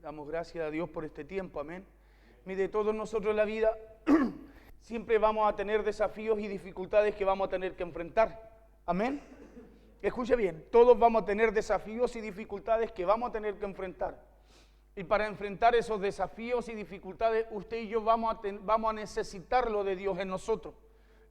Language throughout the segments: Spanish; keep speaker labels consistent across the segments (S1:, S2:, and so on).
S1: Damos gracias a Dios por este tiempo, amén. Mire, todos nosotros en la vida siempre vamos a tener desafíos y dificultades que vamos a tener que enfrentar, amén. Escuche bien, todos vamos a tener desafíos y dificultades que vamos a tener que enfrentar. Y para enfrentar esos desafíos y dificultades, usted y yo vamos a necesitar lo de Dios en nosotros.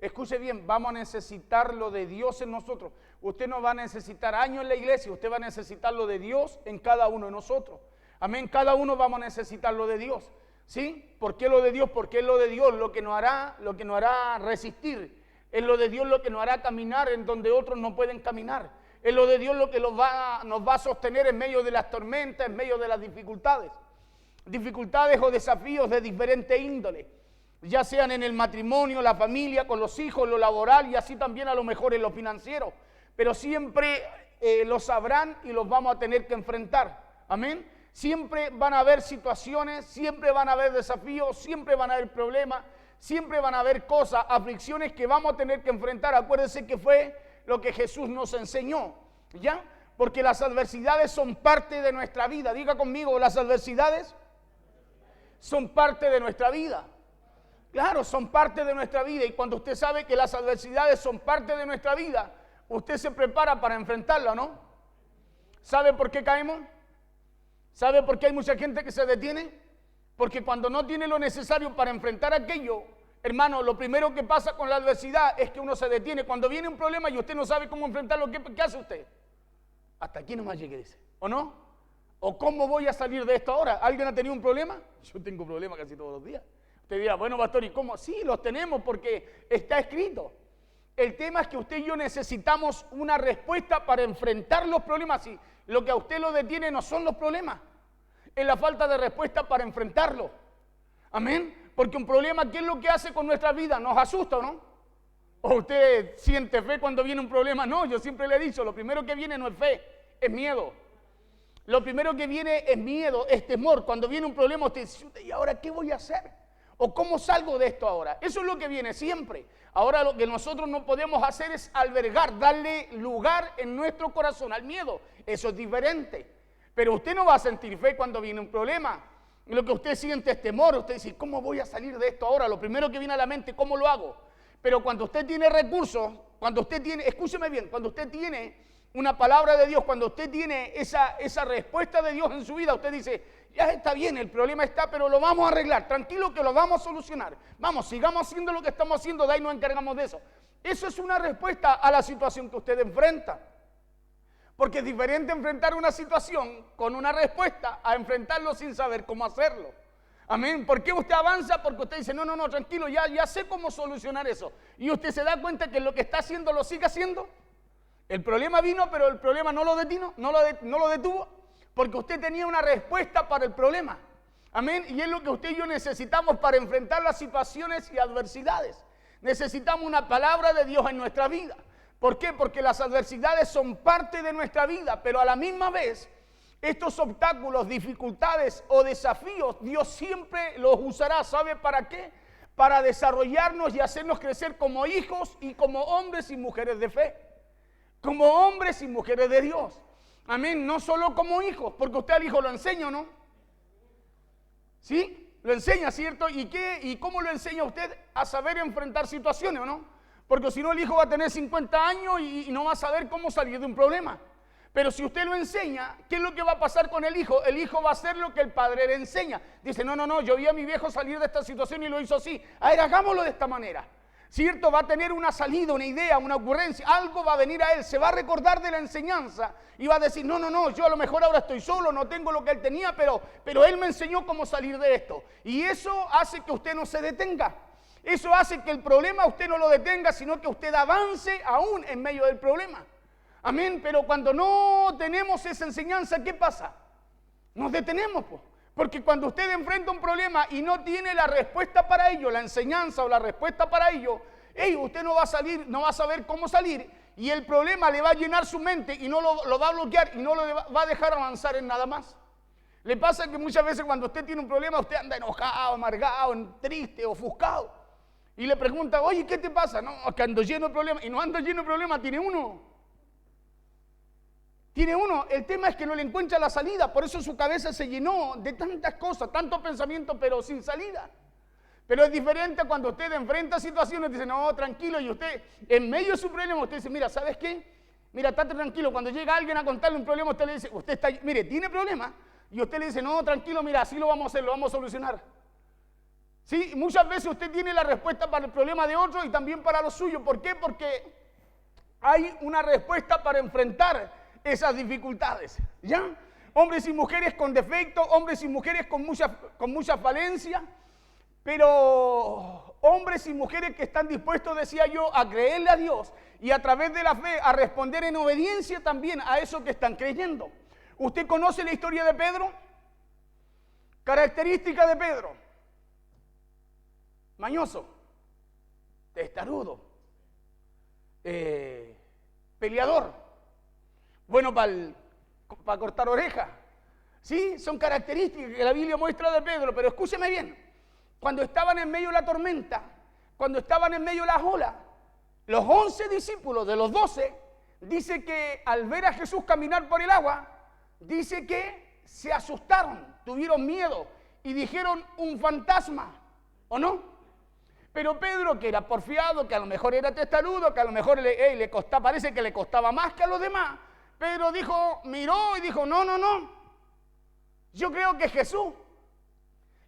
S1: Escuche bien, vamos a necesitar lo de Dios en nosotros. Usted no va a necesitar años en la iglesia, usted va a necesitar lo de Dios en cada uno de nosotros. Amén, cada uno vamos a necesitar lo de Dios. ¿Sí? ¿Por qué lo de Dios? Porque es lo de Dios lo que nos hará resistir. Es lo de Dios lo que nos hará caminar en donde otros no pueden caminar. Es lo de Dios lo que nos va a sostener en medio de las tormentas, en medio de las dificultades. Dificultades o desafíos de diferente índole. Ya sean en el matrimonio, la familia, con los hijos, lo laboral y así también a lo mejor en lo financiero. Pero siempre lo sabrán y los vamos a tener que enfrentar. Amén. Siempre van a haber situaciones, siempre van a haber desafíos, siempre van a haber problemas, siempre van a haber cosas, aflicciones que vamos a tener que enfrentar. Acuérdense que fue lo que Jesús nos enseñó, ¿ya? Porque las adversidades son parte de nuestra vida. Diga conmigo, las adversidades son parte de nuestra vida. Claro, son parte de nuestra vida, y cuando usted sabe que las adversidades son parte de nuestra vida, usted se prepara para enfrentarla, ¿no? ¿Sabe por qué caemos? ¿Sabe por qué hay mucha gente que se detiene? Porque cuando no tiene lo necesario para enfrentar aquello, hermano, lo primero que pasa con la adversidad es que uno se detiene. Cuando viene un problema y usted no sabe cómo enfrentarlo, ¿qué hace usted? Hasta aquí nomás llegué, dice, ¿o no? ¿O cómo voy a salir de esto ahora? ¿Alguien ha tenido un problema? Yo tengo problemas casi todos los días. Usted dirá, bueno, pastor, ¿y cómo? Sí, los tenemos porque está escrito. El tema es que usted y yo necesitamos una respuesta para enfrentar los problemas. Y lo que a usted lo detiene no son los problemas, es la falta de respuesta para enfrentarlo. Amén. Porque un problema, ¿qué es lo que hace con nuestra vida? ¿Nos asusta o no? ¿O usted siente fe cuando viene un problema? No, yo siempre le he dicho, lo primero que viene no es fe, es miedo. Lo primero que viene es miedo, es temor. Cuando viene un problema usted dice, ¿y ahora qué voy a hacer? ¿O cómo salgo de esto ahora? Eso es lo que viene siempre. Ahora lo que nosotros no podemos hacer es albergar, darle lugar en nuestro corazón al miedo. Eso es diferente. Pero usted no va a sentir fe cuando viene un problema. Lo que usted siente es temor. Usted dice, ¿cómo voy a salir de esto ahora? Lo primero que viene a la mente, ¿cómo lo hago? Pero cuando usted tiene recursos, cuando usted tiene, escúcheme bien, cuando usted tiene una palabra de Dios, cuando usted tiene esa respuesta de Dios en su vida, usted dice, ya está bien, el problema está, pero lo vamos a arreglar, tranquilo que lo vamos a solucionar. Vamos, sigamos haciendo lo que estamos haciendo, de ahí nos encargamos de eso. Eso es una respuesta a la situación que usted enfrenta. Porque es diferente enfrentar una situación con una respuesta a enfrentarlo sin saber cómo hacerlo. Amén. ¿Por qué usted avanza? Porque usted dice, no, tranquilo, ya sé cómo solucionar eso. Y usted se da cuenta que lo que está haciendo lo sigue haciendo. El problema vino, pero el problema no lo detuvo, porque usted tenía una respuesta para el problema. Amén. Y es lo que usted y yo necesitamos para enfrentar las situaciones y adversidades. Necesitamos una palabra de Dios en nuestra vida. ¿Por qué? Porque las adversidades son parte de nuestra vida, pero a la misma vez, estos obstáculos, dificultades o desafíos, Dios siempre los usará. ¿Sabe para qué? Para desarrollarnos y hacernos crecer como hijos y como hombres y mujeres de fe. Como hombres y mujeres de Dios. Amén. No solo como hijos, porque usted al hijo lo enseña, ¿no? ¿Sí? Lo enseña, ¿cierto? ¿Y cómo lo enseña usted? A saber enfrentar situaciones, ¿o no? Porque si no, el hijo va a tener 50 años y no va a saber cómo salir de un problema. Pero si usted lo enseña, ¿qué es lo que va a pasar con el hijo? El hijo va a hacer lo que el padre le enseña. Dice, no, yo vi a mi viejo salir de esta situación y lo hizo así. A ver, hagámoslo de esta manera. ¿Cierto? Va a tener una salida, una idea, una ocurrencia. Algo va a venir a él. Se va a recordar de la enseñanza y va a decir, no, yo a lo mejor ahora estoy solo, no tengo lo que él tenía, pero él me enseñó cómo salir de esto. Y eso hace que usted no se detenga. Eso hace que el problema usted no lo detenga, sino que usted avance aún en medio del problema. Amén. Pero cuando no tenemos esa enseñanza, ¿qué pasa? Nos detenemos, pues. Porque cuando usted enfrenta un problema y no tiene la respuesta para ello, la enseñanza o la respuesta para ello, usted no va a saber cómo salir, y el problema le va a llenar su mente y no lo va a bloquear y no lo va a dejar avanzar en nada más. Le pasa que muchas veces cuando usted tiene un problema, usted anda enojado, amargado, triste, ofuscado. Y le pregunta, oye, ¿qué te pasa? No, que ando lleno de problemas. Y no ando lleno de problemas, tiene uno. Tiene uno, el tema es que no le encuentra la salida, por eso su cabeza se llenó de tantas cosas, tantos pensamientos, pero sin salida. Pero es diferente cuando usted enfrenta situaciones y dice, no, tranquilo, y usted, en medio de su problema, usted dice, mira, ¿sabes qué? Mira, estate tranquilo. Cuando llega alguien a contarle un problema, usted le dice, usted está, mire, tiene problema, y usted le dice, no, tranquilo, mira, así lo vamos a hacer, lo vamos a solucionar. Sí, muchas veces usted tiene la respuesta para el problema de otro y también para lo suyo. ¿Por qué? Porque hay una respuesta para enfrentar esas dificultades, ¿ya? Hombres y mujeres con defectos, hombres y mujeres con mucha falencia, pero hombres y mujeres que están dispuestos, decía yo, a creerle a Dios y a través de la fe a responder en obediencia también a eso que están creyendo. ¿Usted conoce la historia de Pedro? Característica de Pedro: mañoso, testarudo, peleador, bueno para cortar orejas. Sí, son características que la Biblia muestra de Pedro, pero escúcheme bien, cuando estaban en medio de la tormenta, cuando estaban en medio de las olas, los 11 discípulos de los 12, dice que al ver a Jesús caminar por el agua, dice que se asustaron, tuvieron miedo y dijeron un fantasma, ¿o no? Pero Pedro, que era porfiado, que a lo mejor era testarudo, que a lo mejor le costaba, parece que le costaba más que a los demás, Pedro dijo, miró y dijo, no, yo creo que es Jesús.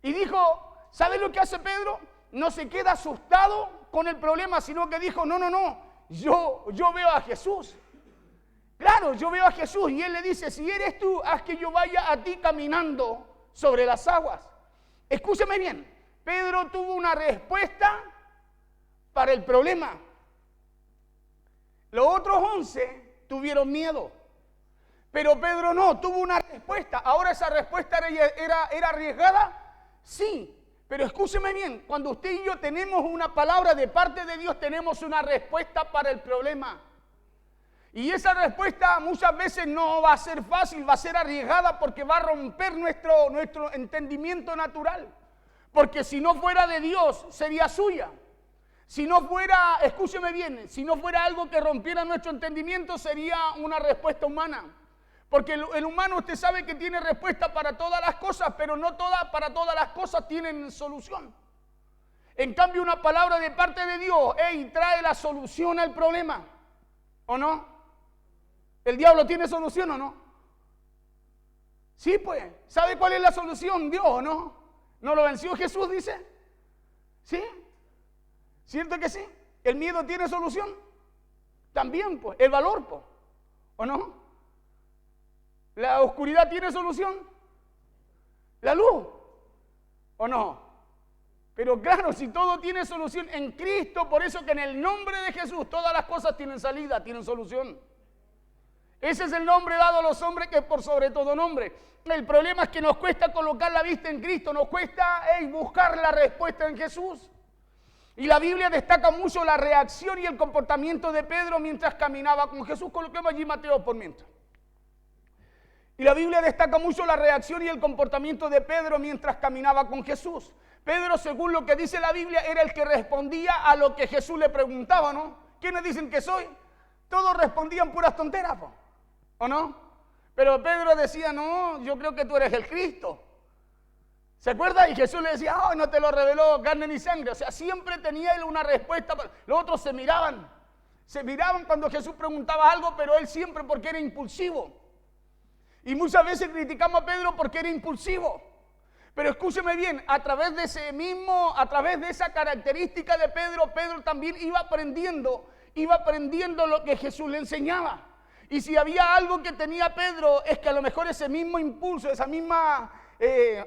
S1: Y dijo, ¿sabes lo que hace Pedro? No se queda asustado con el problema, sino que dijo, no, yo veo a Jesús. Claro, yo veo a Jesús y él le dice, si eres tú, haz que yo vaya a ti caminando sobre las aguas. Escúchame bien, Pedro tuvo una respuesta para el problema. Los otros 11 tuvieron miedo, pero Pedro no, tuvo una respuesta. Ahora esa respuesta era arriesgada, sí, pero escúcheme bien, cuando usted y yo tenemos una palabra de parte de Dios, tenemos una respuesta para el problema. Y esa respuesta muchas veces no va a ser fácil, va a ser arriesgada porque va a romper nuestro entendimiento natural. Porque si no fuera de Dios, sería suya. Si no fuera, escúcheme bien, si no fuera algo que rompiera nuestro entendimiento, sería una respuesta humana. Porque el humano, usted sabe que tiene respuesta para todas las cosas, pero no para todas las cosas tienen solución. En cambio, una palabra de parte de Dios, trae la solución al problema, ¿o no? ¿El diablo tiene solución o no? Sí, pues. ¿Sabe cuál es la solución? Dios, ¿o no? ¿No lo venció Jesús, dice? ¿Sí? ¿Cierto que sí? ¿El miedo tiene solución? También, pues. ¿El valor, pues? ¿O no? ¿La oscuridad tiene solución? ¿La luz? ¿O no? Pero claro, si todo tiene solución en Cristo, por eso que en el nombre de Jesús todas las cosas tienen salida, tienen solución. Ese es el nombre dado a los hombres que es por sobre todo nombre. El problema es que nos cuesta colocar la vista en Cristo, nos cuesta buscar la respuesta en Jesús. Y la Biblia destaca mucho la reacción y el comportamiento de Pedro mientras caminaba con Jesús. Coloquemos allí Mateo por mientras. Y la Biblia destaca mucho la reacción y el comportamiento de Pedro mientras caminaba con Jesús. Pedro, según lo que dice la Biblia, era el que respondía a lo que Jesús le preguntaba, ¿no? ¿Quiénes dicen que soy? Todos respondían puras tonteras, ¿o no? Pero Pedro decía, no, yo creo que tú eres el Cristo. ¿Se acuerda? Y Jesús le decía, no te lo reveló carne ni sangre. O sea, siempre tenía él una respuesta. Los otros se miraban cuando Jesús preguntaba algo, pero él siempre porque era impulsivo. Y muchas veces criticamos a Pedro porque era impulsivo. Pero escúcheme bien, a través de esa característica de Pedro, Pedro también iba aprendiendo lo que Jesús le enseñaba. Y si había algo que tenía Pedro, es que a lo mejor ese mismo impulso, esa misma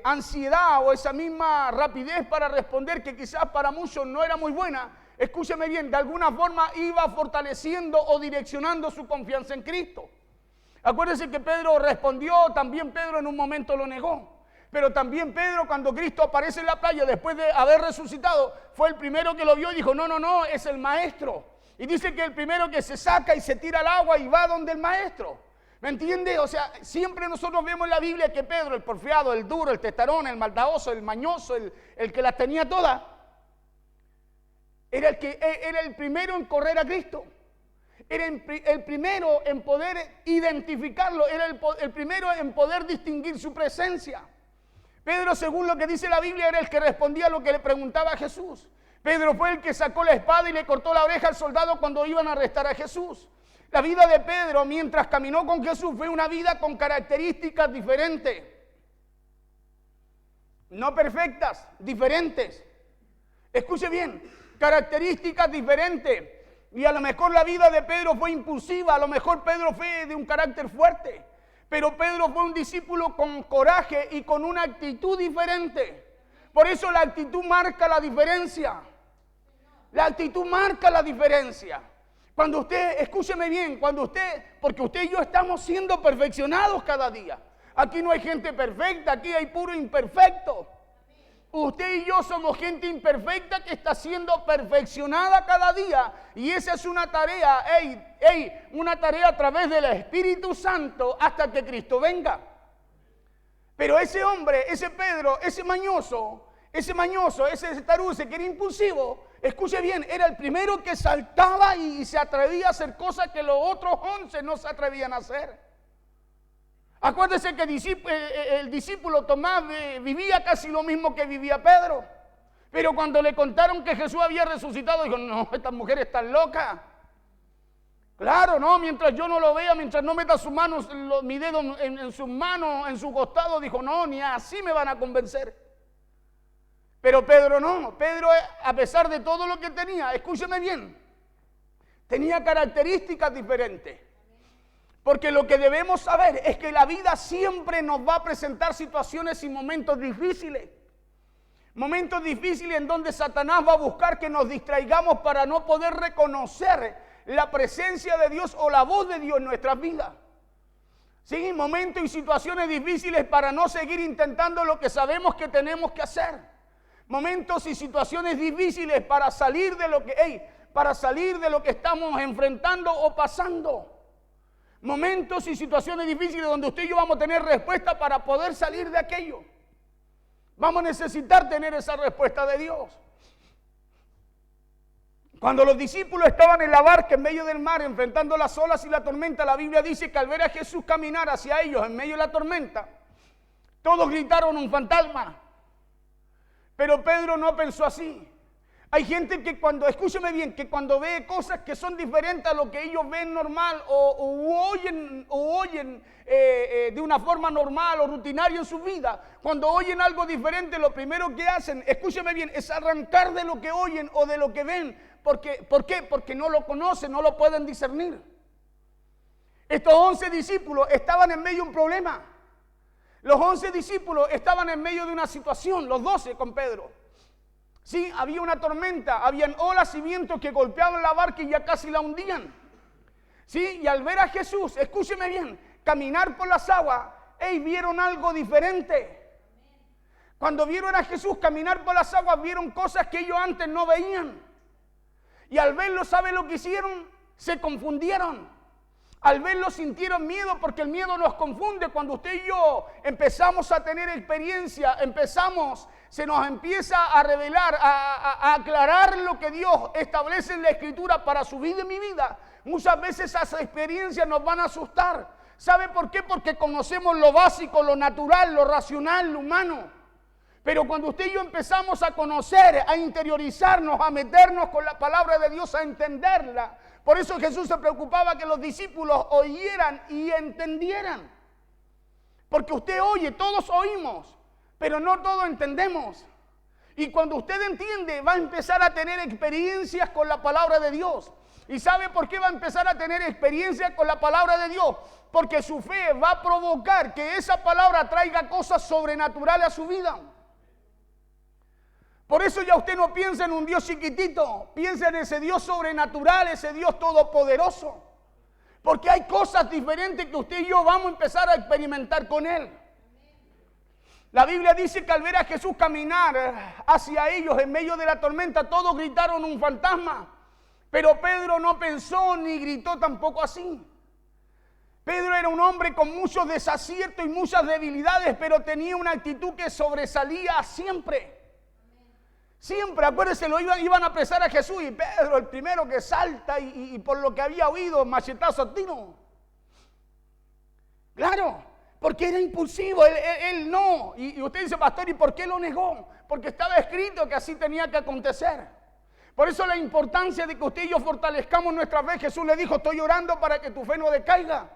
S1: ansiedad o esa misma rapidez para responder, que quizás para muchos no era muy buena, escúcheme bien, de alguna forma iba fortaleciendo o direccionando su confianza en Cristo. Acuérdense que Pedro respondió, también Pedro en un momento lo negó. Pero también Pedro, cuando Cristo aparece en la playa después de haber resucitado, fue el primero que lo vio y dijo, no, es el maestro. Y dice que el primero que se saca y se tira al agua y va donde el maestro. ¿Me entiende? O sea, siempre nosotros vemos en la Biblia que Pedro, el porfiado, el duro, el testarón, el maldadoso, el mañoso, el que las tenía todas, era el primero en correr a Cristo. Era el primero en poder identificarlo, era el primero en poder distinguir su presencia. Pedro, según lo que dice la Biblia, era el que respondía a lo que le preguntaba a Jesús. Pedro fue el que sacó la espada y le cortó la oreja al soldado cuando iban a arrestar a Jesús. La vida de Pedro, mientras caminó con Jesús, fue una vida con características diferentes. No perfectas, diferentes. Escuche bien, características diferentes. Y a lo mejor la vida de Pedro fue impulsiva, a lo mejor Pedro fue de un carácter fuerte. Pero Pedro fue un discípulo con coraje y con una actitud diferente. Por eso la actitud marca la diferencia. La actitud marca la diferencia. Cuando usted, escúcheme bien, porque usted y yo estamos siendo perfeccionados cada día. Aquí no hay gente perfecta, aquí hay puro imperfecto. Usted y yo somos gente imperfecta que está siendo perfeccionada cada día. Y esa es una tarea, una tarea a través del Espíritu Santo hasta que Cristo venga. Pero ese hombre, ese Pedro, ese mañoso, ese taruce que era impulsivo, escuche bien, era el primero que saltaba y se atrevía a hacer cosas que los otros 11 no se atrevían a hacer. Acuérdese que el discípulo Tomás vivía casi lo mismo que vivía Pedro. Pero cuando le contaron que Jesús había resucitado, dijo, no, esta mujer está loca. Claro, no, mientras yo no lo vea, mientras no meta su mano, mi dedo en sus manos, en su costado, dijo, no, ni así me van a convencer. Pero Pedro no, Pedro, a pesar de todo lo que tenía, escúcheme bien, tenía características diferentes. Porque lo que debemos saber es que la vida siempre nos va a presentar situaciones y momentos difíciles. Momentos difíciles en donde Satanás va a buscar que nos distraigamos para no poder reconocer la presencia de Dios o la voz de Dios en nuestras vidas. Sí, momentos y situaciones difíciles para no seguir intentando lo que sabemos que tenemos que hacer. Momentos y situaciones difíciles para salir de lo que estamos enfrentando o pasando. Momentos y situaciones difíciles donde usted y yo vamos a tener respuesta para poder salir de aquello. Vamos a necesitar tener esa respuesta de Dios. Cuando los discípulos estaban en la barca en medio del mar enfrentando las olas y la tormenta, la Biblia dice que al ver a Jesús caminar hacia ellos en medio de la tormenta, todos gritaron un fantasma. Pero Pedro no pensó así. Hay gente que escúcheme bien, que cuando ve cosas que son diferentes a lo que ellos ven normal o oyen de una forma normal o rutinaria en su vida, cuando oyen algo diferente, lo primero que hacen, escúcheme bien, es arrancar de lo que oyen o de lo que ven. ¿Por qué? Porque no lo conocen, no lo pueden discernir. Estos 11 discípulos estaban en medio de un problema. Los 11 discípulos estaban en medio de una situación, los 12 con Pedro. Sí, había una tormenta, habían olas y vientos que golpeaban la barca y ya casi la hundían. Sí, y al ver a Jesús, escúcheme bien, caminar por las aguas, vieron algo diferente. Cuando vieron a Jesús caminar por las aguas, vieron cosas que ellos antes no veían. Y al verlo, ¿sabe lo que hicieron? Se confundieron. Al verlo sintieron miedo, porque el miedo nos confunde. Cuando usted y yo empezamos a tener experiencia, se nos empieza a revelar, a aclarar lo que Dios establece en la Escritura para su vida y mi vida. Muchas veces esas experiencias nos van a asustar. ¿Sabe por qué? Porque conocemos lo básico, lo natural, lo racional, lo humano. Pero cuando usted y yo empezamos a conocer, a interiorizarnos, a meternos con la palabra de Dios, a entenderla. Por eso Jesús se preocupaba que los discípulos oyeran y entendieran. Porque usted oye, todos oímos, pero no todos entendemos. Y cuando usted entiende, va a empezar a tener experiencias con la palabra de Dios. ¿Y sabe por qué va a empezar a tener experiencias con la palabra de Dios? Porque su fe va a provocar que esa palabra traiga cosas sobrenaturales a su vida. Por eso ya usted no piensa en un Dios chiquitito, piensa en ese Dios sobrenatural, ese Dios todopoderoso. Porque hay cosas diferentes que usted y yo vamos a empezar a experimentar con Él. La Biblia dice que al ver a Jesús caminar hacia ellos en medio de la tormenta, todos gritaron un fantasma. Pero Pedro no pensó ni gritó tampoco así. Pedro era un hombre con muchos desaciertos y muchas debilidades, pero tenía una actitud que sobresalía siempre. Siempre, acuérdense, iban a apresar a Jesús y Pedro, el primero que salta y por lo que había oído, machetazo a tiro. Claro, porque era impulsivo, él no. Y usted dice, pastor, ¿y por qué lo negó? Porque estaba escrito que así tenía que acontecer. Por eso la importancia de que usted y yo fortalezcamos nuestra fe. Jesús le dijo, estoy orando para que tu fe no decaiga.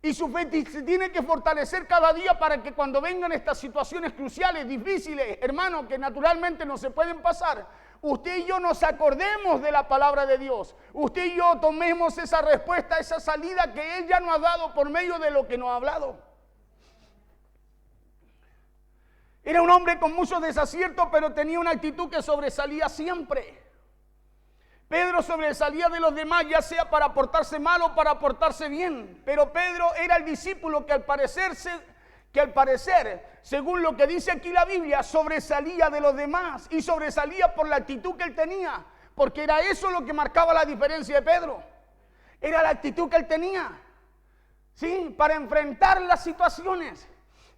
S1: Y su fe se tiene que fortalecer cada día para que cuando vengan estas situaciones cruciales, difíciles, hermanos, que naturalmente no se pueden pasar, usted y yo nos acordemos de la palabra de Dios. Usted y yo tomemos esa respuesta, esa salida que Él ya nos ha dado por medio de lo que nos ha hablado. Era un hombre con muchos desaciertos, pero tenía una actitud que sobresalía siempre. Pedro sobresalía de los demás, ya sea para portarse mal o para portarse bien. Pero Pedro era el discípulo que al parecer, según lo que dice aquí la Biblia, sobresalía de los demás. Y sobresalía por la actitud que él tenía. Porque era eso lo que marcaba la diferencia de Pedro. Era la actitud que él tenía. ¿Sí? Para enfrentar las situaciones.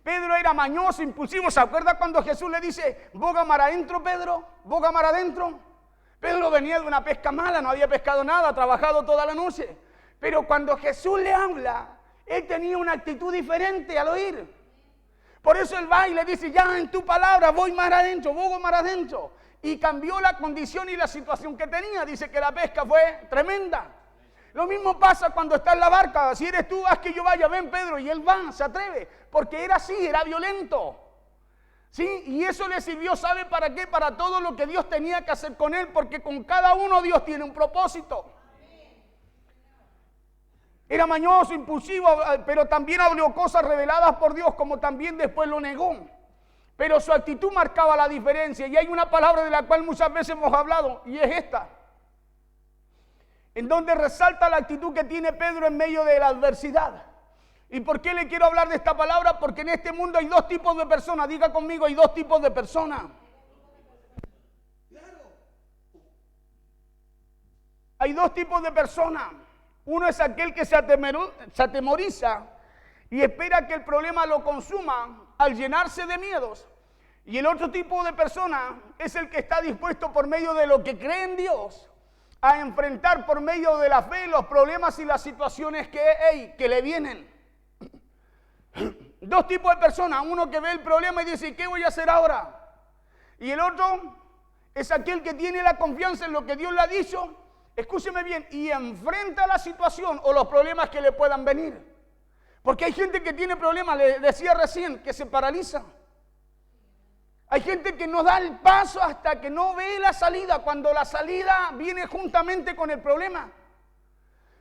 S1: Pedro era mañoso, impulsivo. ¿Se acuerda cuando Jesús le dice, boga mar adentro, Pedro? Boga mar adentro. Pedro venía de una pesca mala, no había pescado nada, ha trabajado toda la noche. Pero cuando Jesús le habla, él tenía una actitud diferente al oír. Por eso él va y le dice, ya en tu palabra voy mar adentro, voy mar adentro. Y cambió la condición y la situación que tenía. Dice que la pesca fue tremenda. Lo mismo pasa cuando está en la barca. Si eres tú, haz que yo vaya, ven Pedro. Y él va, se atreve. Porque era así, era violento. ¿Sí? Y eso le sirvió, ¿sabe para qué? Para todo lo que Dios tenía que hacer con él, porque con cada uno Dios tiene un propósito. Era mañoso, impulsivo, pero también habló cosas reveladas por Dios, como también después lo negó. Pero su actitud marcaba la diferencia, y hay una palabra de la cual muchas veces hemos hablado, y es esta, en donde resalta la actitud que tiene Pedro en medio de la adversidad. ¿Y por qué le quiero hablar de esta palabra? Porque en este mundo hay dos tipos de personas. Diga conmigo, hay dos tipos de personas. Hay dos tipos de personas. Uno es aquel que se atemoriza y espera que el problema lo consuma al llenarse de miedos. Y el otro tipo de persona es el que está dispuesto por medio de lo que cree en Dios a enfrentar por medio de la fe los problemas y las situaciones que le vienen. Dos tipos de personas, uno que ve el problema y dice, ¿qué voy a hacer ahora? Y el otro es aquel que tiene la confianza en lo que Dios le ha dicho, escúcheme bien, y enfrenta la situación o los problemas que le puedan venir. Porque hay gente que tiene problemas, le decía recién, que se paraliza. Hay gente que no da el paso hasta que no ve la salida, cuando la salida viene juntamente con el problema.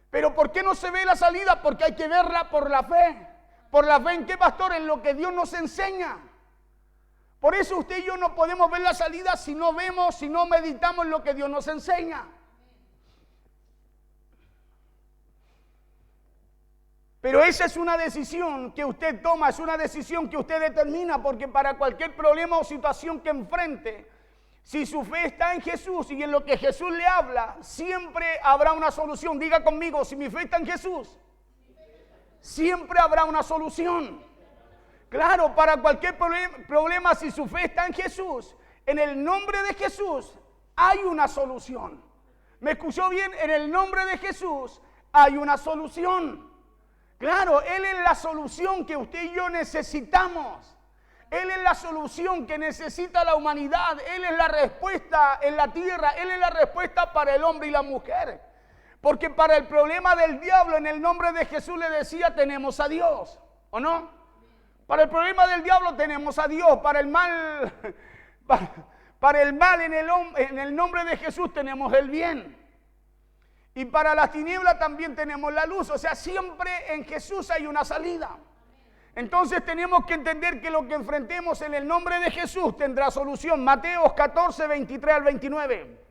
S1: Pero ¿por qué no se ve la salida? Porque hay que verla por la fe. ¿Por la fe en qué, pastor? En lo que Dios nos enseña. Por eso usted y yo no podemos ver la salida si no vemos, si no meditamos en lo que Dios nos enseña. Pero esa es una decisión que usted toma, es una decisión que usted determina, porque para cualquier problema o situación que enfrente, si su fe está en Jesús y en lo que Jesús le habla, siempre habrá una solución. Diga conmigo, si mi fe está en Jesús, siempre habrá una solución. Claro, para cualquier problema, si su fe está en Jesús, en el nombre de Jesús hay una solución. ¿Me escuchó bien? En el nombre de Jesús hay una solución. Claro, Él es la solución que usted y yo necesitamos. Él es la solución que necesita la humanidad. Él es la respuesta en la tierra. Él es la respuesta para el hombre y la mujer. Porque para el problema del diablo, en el nombre de Jesús le decía, tenemos a Dios. ¿O no? Para el problema del diablo tenemos a Dios. Para el mal, en el nombre de Jesús tenemos el bien. Y para la tiniebla también tenemos la luz. O sea, siempre en Jesús hay una salida. Entonces tenemos que entender que lo que enfrentemos en el nombre de Jesús tendrá solución. Mateo 14, 23 al 29.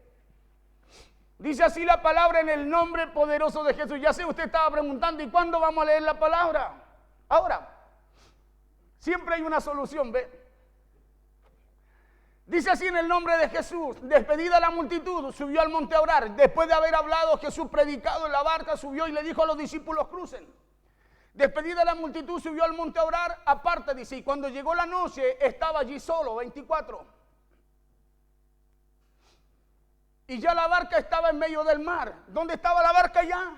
S1: Dice así la palabra en el nombre poderoso de Jesús. Ya sé, usted estaba preguntando, ¿y cuándo vamos a leer la palabra? Ahora. Siempre hay una solución, ¿ve? Dice así en el nombre de Jesús, despedida la multitud, subió al monte a orar. Después de haber hablado, Jesús predicado en la barca, subió y le dijo a los discípulos, crucen. Despedida la multitud, subió al monte a orar, aparte, dice, y cuando llegó la noche, estaba allí solo, 24. y ya la barca estaba en medio del mar. ¿Dónde estaba la barca ya?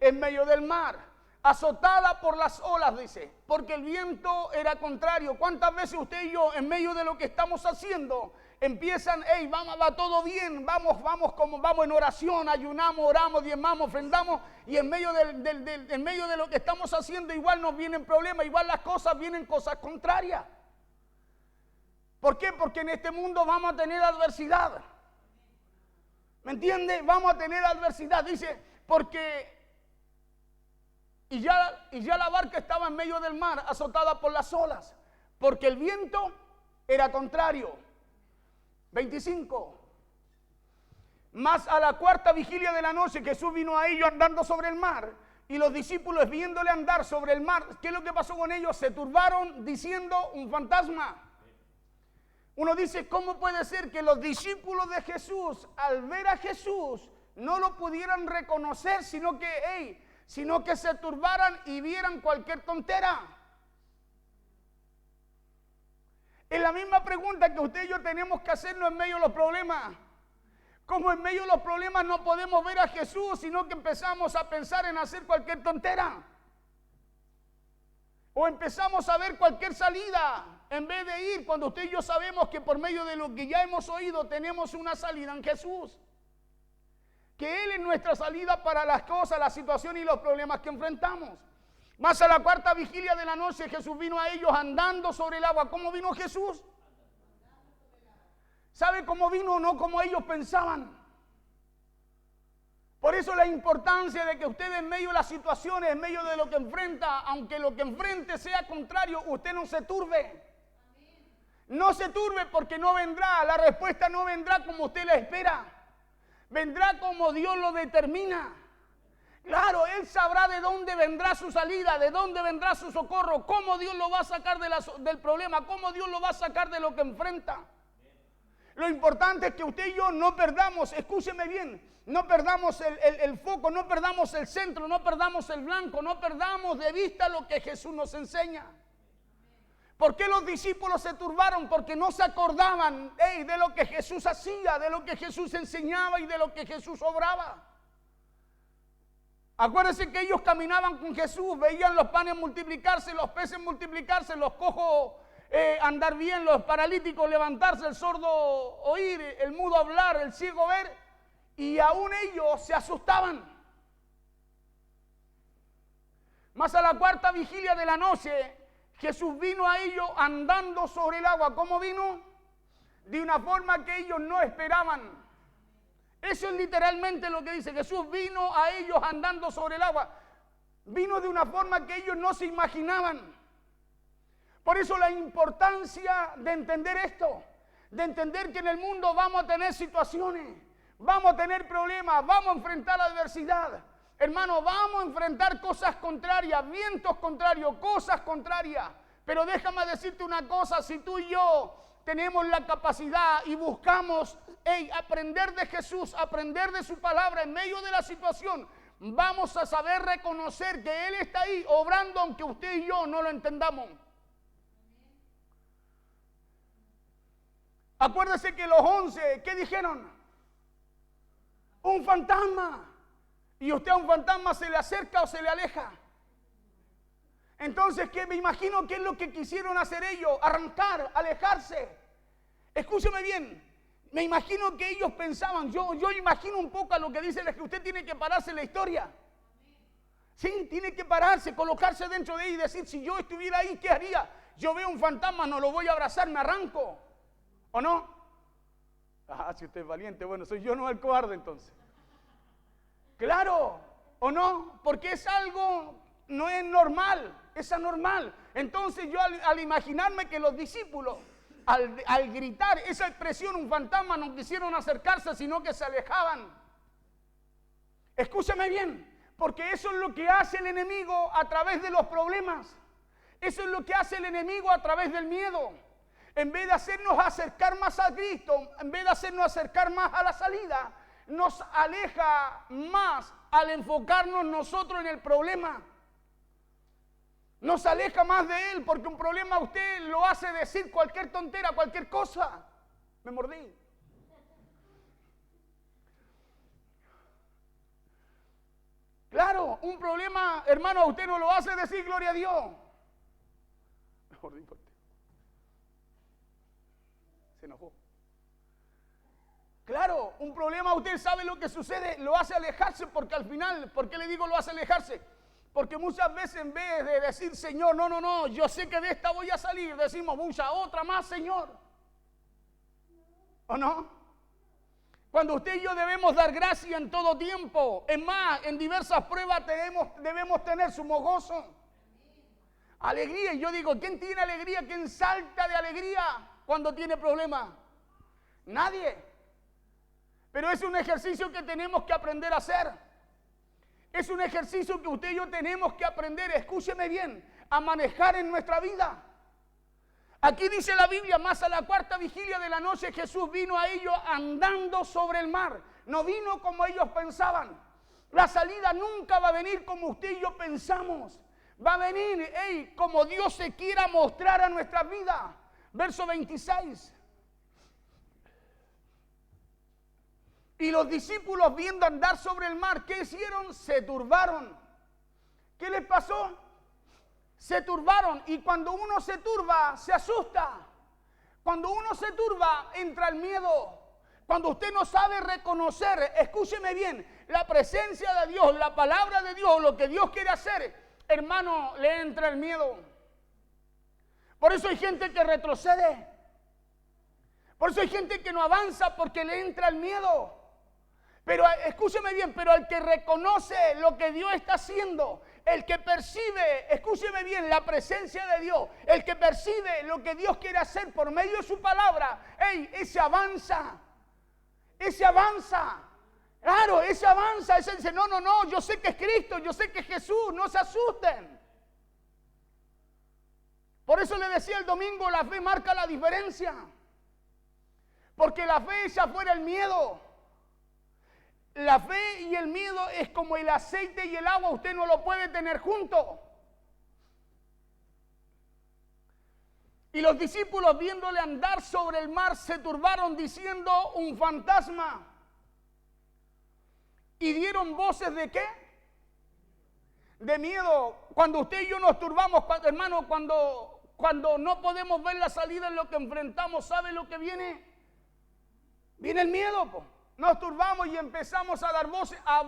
S1: En medio del mar, azotada por las olas, dice, porque el viento era contrario. ¿Cuántas veces usted y yo, en medio de lo que estamos haciendo, empiezan, hey, vamos, va todo bien, vamos en oración, ayunamos, oramos, diezmamos, ofrendamos, y en medio de lo que estamos haciendo igual nos vienen problemas, igual las cosas vienen cosas contrarias? ¿Por qué? Porque en este mundo vamos a tener adversidad. ¿Me entiende? Vamos a tener adversidad. Dice, porque y ya la barca estaba en medio del mar, azotada por las olas, porque el viento era contrario. 25. Mas a la cuarta vigilia de la noche Jesús vino a ellos andando sobre el mar, y los discípulos viéndole andar sobre el mar, ¿qué es lo que pasó con ellos? Se turbaron diciendo, un fantasma. Uno dice, ¿cómo puede ser que los discípulos de Jesús, al ver a Jesús, no lo pudieran reconocer, sino que se turbaran y vieran cualquier tontera? Es la misma pregunta que usted y yo tenemos que hacernos en medio de los problemas. Como en medio de los problemas no podemos ver a Jesús, sino que empezamos a pensar en hacer cualquier tontera. O empezamos a ver cualquier salida, en vez de ir cuando usted y yo sabemos que por medio de lo que ya hemos oído tenemos una salida en Jesús. Que Él es nuestra salida para las cosas, las situaciones y los problemas que enfrentamos. Más a la cuarta vigilia de la noche Jesús vino a ellos andando sobre el agua. ¿Cómo vino Jesús? ¿Sabe cómo vino? No como ellos pensaban. Por eso la importancia de que usted en medio de las situaciones, en medio de lo que enfrenta, aunque lo que enfrente sea contrario, usted no se turbe. No se turbe, porque no vendrá, la respuesta no vendrá como usted la espera. Vendrá como Dios lo determina. Claro, Él sabrá de dónde vendrá su salida, de dónde vendrá su socorro, cómo Dios lo va a sacar del problema, cómo Dios lo va a sacar de lo que enfrenta. Lo importante es que usted y yo no perdamos, escúcheme bien, no perdamos el foco, no perdamos el centro, no perdamos el blanco, no perdamos de vista lo que Jesús nos enseña. ¿Por qué los discípulos se turbaron? Porque no se acordaban de lo que Jesús hacía, de lo que Jesús enseñaba y de lo que Jesús obraba. Acuérdense que ellos caminaban con Jesús, veían los panes multiplicarse, los peces multiplicarse, los cojos andar bien, los paralíticos levantarse, el sordo oír, el mudo hablar, el ciego ver, y aún ellos se asustaban. Mas a la cuarta vigilia de la noche Jesús vino a ellos andando sobre el agua. ¿Cómo vino? De una forma que ellos no esperaban. Eso es literalmente lo que dice. Jesús vino a ellos andando sobre el agua. Vino de una forma que ellos no se imaginaban. Por eso la importancia de entender esto, de entender que en el mundo vamos a tener situaciones, vamos a tener problemas, vamos a enfrentar adversidad. Hermano, vamos a enfrentar cosas contrarias, vientos contrarios, cosas contrarias. Pero déjame decirte una cosa, si tú y yo tenemos la capacidad y buscamos aprender de Jesús, aprender de su palabra en medio de la situación, vamos a saber reconocer que Él está ahí obrando aunque usted y yo no lo entendamos. Acuérdese que los 11, ¿qué dijeron? Un fantasma. Y usted a un fantasma se le acerca o se le aleja. Entonces, ¿qué? Me imagino que es lo que quisieron hacer ellos, arrancar, alejarse. Escúcheme bien, me imagino que ellos pensaban, yo imagino un poco a lo que dice, que usted tiene que pararse en la historia. Sí, tiene que pararse, colocarse dentro de él y decir, si yo estuviera ahí, ¿qué haría? Yo veo un fantasma, no lo voy a abrazar, me arranco. ¿O no? Ah, si usted es valiente, bueno, soy yo no el cobarde entonces. Claro, ¿o no? Porque es algo, no es normal, es anormal. Entonces yo al imaginarme que los discípulos, al gritar esa expresión, un fantasma, no quisieron acercarse, sino que se alejaban. Escúchame bien, porque eso es lo que hace el enemigo a través de los problemas. Eso es lo que hace el enemigo a través del miedo. En vez de hacernos acercar más a Cristo, en vez de hacernos acercar más a la salida, nos aleja más al enfocarnos nosotros en el problema. Nos aleja más de Él, porque un problema a usted lo hace decir cualquier tontera, cualquier cosa. Me mordí. Claro, un problema, hermano, a usted no lo hace decir gloria a Dios. Mejor dicho, se enojó. Claro, un problema, usted sabe lo que sucede, lo hace alejarse, porque al final, ¿por qué le digo lo hace alejarse? Porque muchas veces en vez de decir, Señor, no, yo sé que de esta voy a salir, decimos, mucha otra más, Señor. ¿O no? Cuando usted y yo debemos dar gracia en todo tiempo, es más, en diversas pruebas debemos tener sumo gozo. Alegría, y yo digo, ¿quién tiene alegría? ¿Quién salta de alegría cuando tiene problemas? Nadie. Pero es un ejercicio que tenemos que aprender a hacer. Es un ejercicio que usted y yo tenemos que aprender, escúcheme bien, a manejar en nuestra vida. Aquí dice la Biblia, más a la cuarta vigilia de la noche Jesús vino a ellos andando sobre el mar. No vino como ellos pensaban. La salida nunca va a venir como usted y yo pensamos. Va a venir, como Dios se quiera mostrar a nuestra vida. Verso 26. Y los discípulos viendo andar sobre el mar, ¿qué hicieron? Se turbaron. ¿Qué les pasó? Se turbaron. Y cuando uno se turba, se asusta. Cuando uno se turba, entra el miedo. Cuando usted no sabe reconocer, escúcheme bien, la presencia de Dios, la palabra de Dios, lo que Dios quiere hacer, hermano, le entra el miedo. Por eso hay gente que retrocede. Por eso hay gente que no avanza porque le entra el miedo. Pero escúcheme bien, pero el que reconoce lo que Dios está haciendo, el que percibe, escúcheme bien, la presencia de Dios, el que percibe lo que Dios quiere hacer por medio de su palabra, ese avanza, ese avanza. Claro, ese avanza, ese dice, no, yo sé que es Cristo, yo sé que es Jesús, no se asusten. Por eso le decía el domingo, la fe marca la diferencia. Porque la fe echa fuera el miedo. La fe y el miedo es como el aceite y el agua, usted no lo puede tener juntos. Y los discípulos viéndole andar sobre el mar se turbaron diciendo un fantasma. Y dieron voces de ¿qué? De miedo. Cuando usted y yo nos turbamos, hermano, cuando no podemos ver la salida en lo que enfrentamos, ¿sabe lo que viene? Viene el miedo, po. Nos turbamos y empezamos a dar voces, a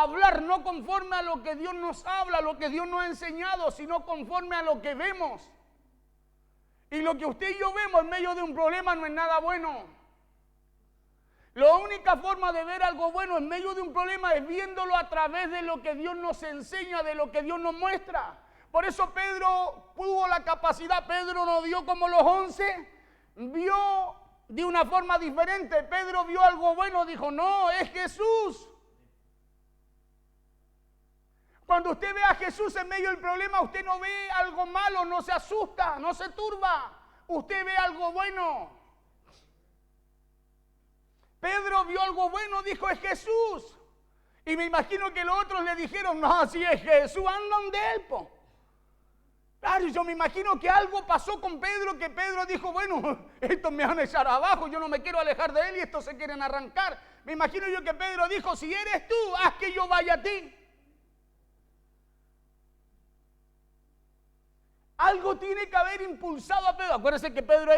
S1: hablar no conforme a lo que Dios nos habla, lo que Dios nos ha enseñado, sino conforme a lo que vemos. Y lo que usted y yo vemos en medio de un problema no es nada bueno. La única forma de ver algo bueno en medio de un problema es viéndolo a través de lo que Dios nos enseña, de lo que Dios nos muestra. Por eso Pedro tuvo la capacidad, Pedro no vio como los 11, vio de una forma diferente. Pedro vio algo bueno, dijo, no, es Jesús. Cuando usted ve a Jesús en medio del problema, usted no ve algo malo, no se asusta, no se turba. Usted ve algo bueno. Pedro vio algo bueno, dijo, es Jesús. Y me imagino que los otros le dijeron, no, si es Jesús, andan de él, po. Claro, yo me imagino que algo pasó con Pedro, que Pedro dijo, bueno, estos me van a echar abajo, yo no me quiero alejar de él y estos se quieren arrancar. Me imagino yo que Pedro dijo, si eres tú, haz que yo vaya a ti. Algo tiene que haber impulsado a Pedro. Acuérdense que Pedro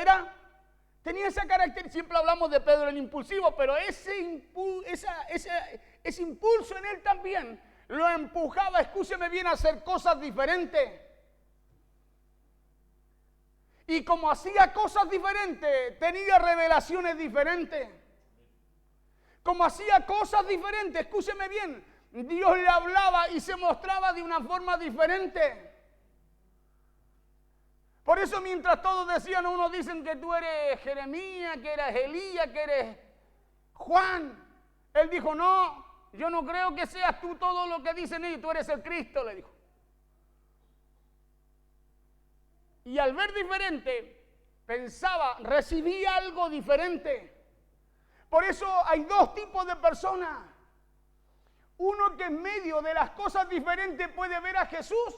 S1: tenía esa característica, siempre hablamos de Pedro el impulsivo, pero ese impulso en él también lo empujaba, escúcheme bien, a hacer cosas diferentes. Y como hacía cosas diferentes, tenía revelaciones diferentes. Como hacía cosas diferentes, escúcheme bien, Dios le hablaba y se mostraba de una forma diferente. Por eso mientras todos decían, unos dicen que tú eres Jeremías, que eres Elías, que eres Juan. Él dijo, no, yo no creo que seas tú todo lo que dicen ellos, tú eres el Cristo, le dijo. Y al ver diferente, pensaba, recibía algo diferente. Por eso hay dos tipos de personas. Uno que en medio de las cosas diferentes puede ver a Jesús.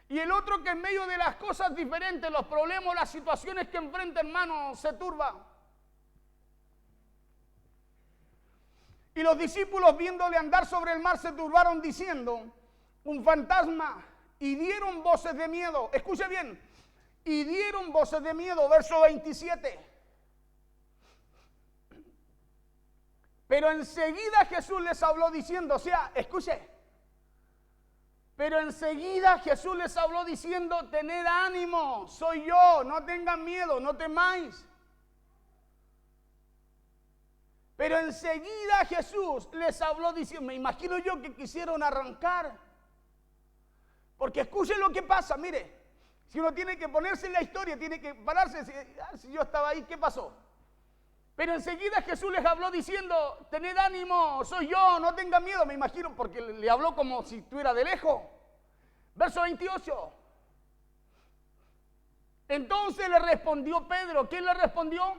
S1: Y el otro que en medio de las cosas diferentes, los problemas, las situaciones que enfrenta, hermano, se turba. Y los discípulos, viéndole andar sobre el mar, se turbaron diciendo: un fantasma, y dieron voces de miedo. Escuche bien, y dieron voces de miedo. Verso 27. Pero enseguida Jesús les habló diciendo, o sea, escuche, pero enseguida Jesús les habló diciendo: tened ánimo, soy yo, no tengan miedo, no temáis. Pero enseguida Jesús les habló diciendo, me imagino yo que quisieron arrancar. Porque escuchen lo que pasa, mire, si uno tiene que ponerse en la historia, tiene que pararse, si yo estaba ahí, ¿qué pasó? Pero enseguida Jesús les habló diciendo: tened ánimo, soy yo, no tengan miedo. Me imagino porque le habló como si estuviera de lejos. Verso 28. Entonces le respondió Pedro. ¿Quién le respondió?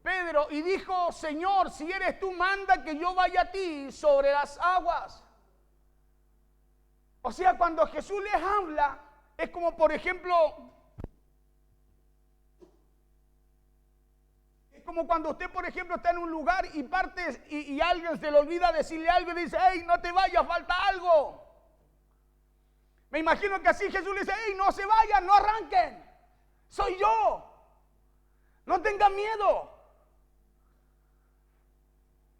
S1: Pedro. Y dijo: Señor, si eres tú, manda que yo vaya a ti sobre las aguas. O sea, cuando Jesús les habla, es como por ejemplo, es como cuando usted por ejemplo está en un lugar y parte y alguien se le olvida decirle algo y dice: hey, no te vayas, falta algo. Me imagino que así Jesús le dice: hey, no se vayan, no arranquen, soy yo, no tengan miedo.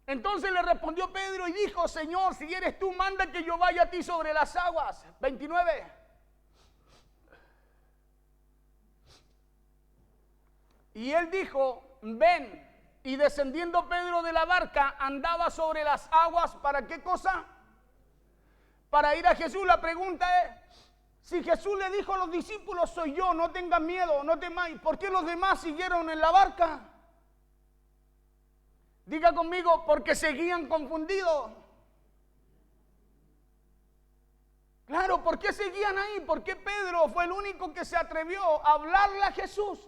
S1: Entonces le respondió Pedro y dijo: Señor, si eres tú, manda que yo vaya a ti sobre las aguas. 29. Y él dijo: ven. Y descendiendo Pedro de la barca, andaba sobre las aguas. ¿Para qué cosa? Para ir a Jesús. La pregunta es, si Jesús le dijo a los discípulos: soy yo, no tengan miedo, no temáis, ¿por qué los demás siguieron en la barca? Diga conmigo: porque seguían confundidos. Claro, ¿por qué seguían ahí? Porque Pedro fue el único que se atrevió a hablarle a Jesús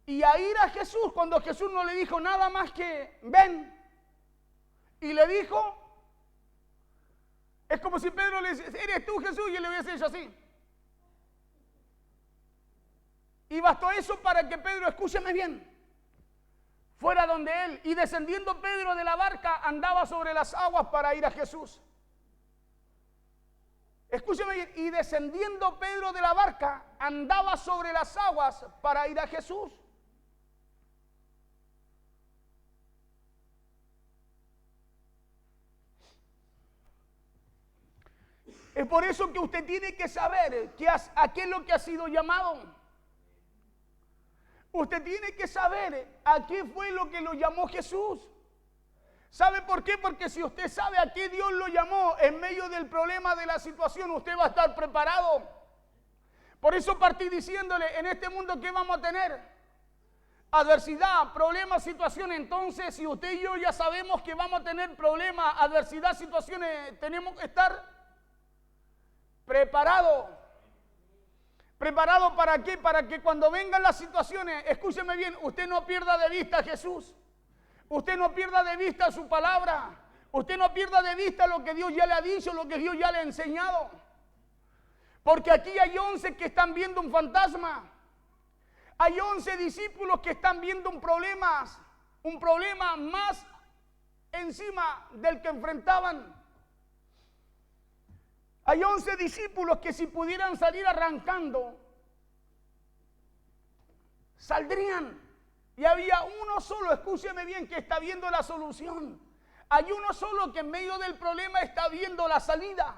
S1: y a ir a Jesús cuando Jesús no le dijo nada más que ven. Y le dijo, es como si Pedro le dice: ¿eres tú, Jesús? Y él le hubiese dicho así. Y bastó eso para que Pedro, escúcheme bien, fuera donde él. Y descendiendo Pedro de la barca, andaba sobre las aguas para ir a Jesús. Escúcheme bien. Y descendiendo Pedro de la barca, andaba sobre las aguas para ir a Jesús. Es por eso que usted tiene que saber a qué es lo que ha sido llamado. Usted tiene que saber a qué fue lo que lo llamó Jesús. ¿Sabe por qué? Porque si usted sabe a qué Dios lo llamó en medio del problema de la situación, usted va a estar preparado. Por eso partí diciéndole, en este mundo, ¿qué vamos a tener? Adversidad, problemas, situaciones. Entonces, si usted y yo ya sabemos que vamos a tener problemas, adversidad, situaciones, tenemos que estar preparados. ¿Preparado para qué? Para que cuando vengan las situaciones, escúcheme bien, usted no pierda de vista a Jesús. Usted no pierda de vista su palabra. Usted no pierda de vista lo que Dios ya le ha dicho, lo que Dios ya le ha enseñado. Porque aquí hay 11 que están viendo un fantasma. Hay 11 discípulos que están viendo un problema más encima del que enfrentaban. Hay 11 discípulos que si pudieran salir arrancando, saldrían. Y había uno solo, escúcheme bien, que está viendo la solución. Hay uno solo que en medio del problema está viendo la salida.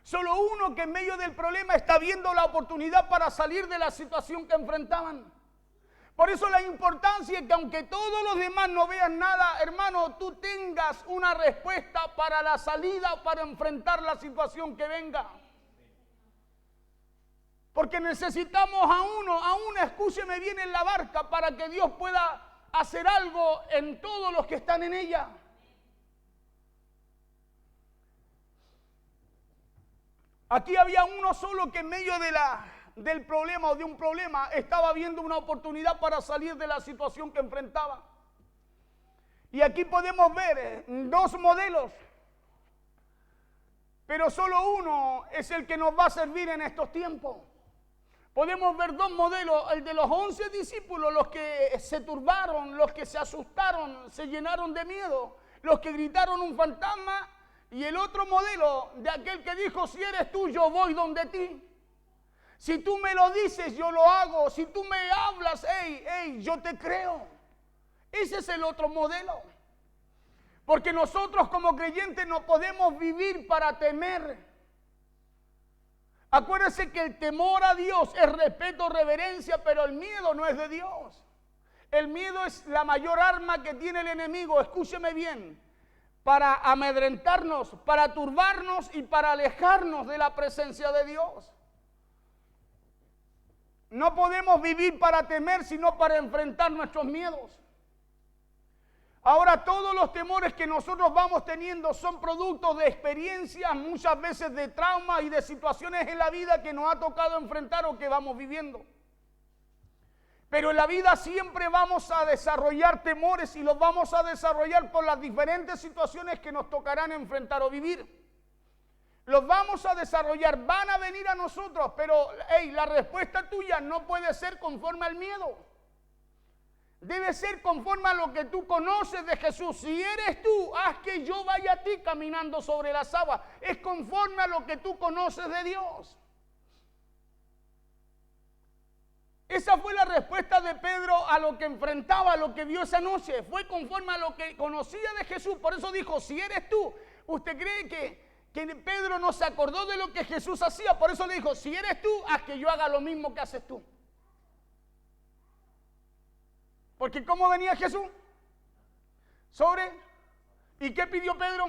S1: Solo uno que en medio del problema está viendo la oportunidad para salir de la situación que enfrentaban. Por eso la importancia es que aunque todos los demás no vean nada, hermano, tú tengas una respuesta para la salida, para enfrentar la situación que venga. Porque necesitamos a uno, escúcheme bien, en la barca para que Dios pueda hacer algo en todos los que están en ella. Aquí había uno solo que en medio del problema o de un problema estaba viendo una oportunidad para salir de la situación que enfrentaba. Y aquí podemos ver dos modelos, pero solo uno es el que nos va a servir en estos tiempos. Podemos ver dos modelos, el de los 11 discípulos, los que se turbaron, los que se asustaron, se llenaron de miedo, los que gritaron un fantasma y el otro modelo de aquel que dijo, si eres tú, yo voy donde ti. Si tú me lo dices, yo lo hago. Si tú me hablas, yo te creo. Ese es el otro modelo. Porque nosotros como creyentes no podemos vivir para temer. Acuérdense que el temor a Dios es respeto, reverencia, pero el miedo no es de Dios. El miedo es la mayor arma que tiene el enemigo, escúcheme bien, para amedrentarnos, para turbarnos y para alejarnos de la presencia de Dios. No podemos vivir para temer, sino para enfrentar nuestros miedos. Ahora, todos los temores que nosotros vamos teniendo son productos de experiencias, muchas veces de traumas y de situaciones en la vida que nos ha tocado enfrentar o que vamos viviendo. Pero en la vida siempre vamos a desarrollar temores y los vamos a desarrollar por las diferentes situaciones que nos tocarán enfrentar o vivir. Los vamos a desarrollar, van a venir a nosotros, pero la respuesta tuya no puede ser conforme al miedo. Debe ser conforme a lo que tú conoces de Jesús. Si eres tú, haz que yo vaya a ti caminando sobre las aguas. Es conforme a lo que tú conoces de Dios. Esa fue la respuesta de Pedro a lo que enfrentaba, a lo que vio esa noche. Fue conforme a lo que conocía de Jesús. Por eso dijo, si eres tú. ¿Usted cree que Pedro no se acordó de lo que Jesús hacía? Por eso le dijo, si eres tú, haz que yo haga lo mismo que haces tú. Porque ¿cómo venía Jesús? ¿Y qué pidió Pedro?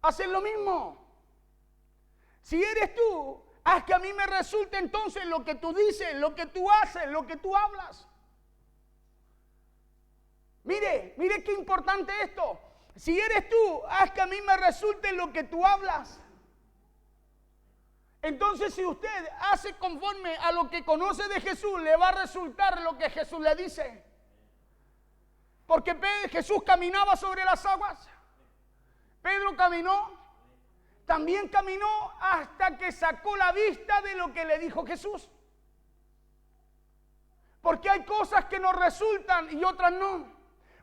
S1: Hacer lo mismo. Si eres tú, haz que a mí me resulte entonces lo que tú dices, lo que tú haces, lo que tú hablas. Mire qué importante esto. Si eres tú, haz que a mí me resulte lo que tú hablas. Entonces, si usted hace conforme a lo que conoce de Jesús, le va a resultar lo que Jesús le dice. Porque Jesús caminaba sobre las aguas. Pedro caminó. También caminó hasta que sacó la vista de lo que le dijo Jesús. Porque hay cosas que nos resultan y otras no.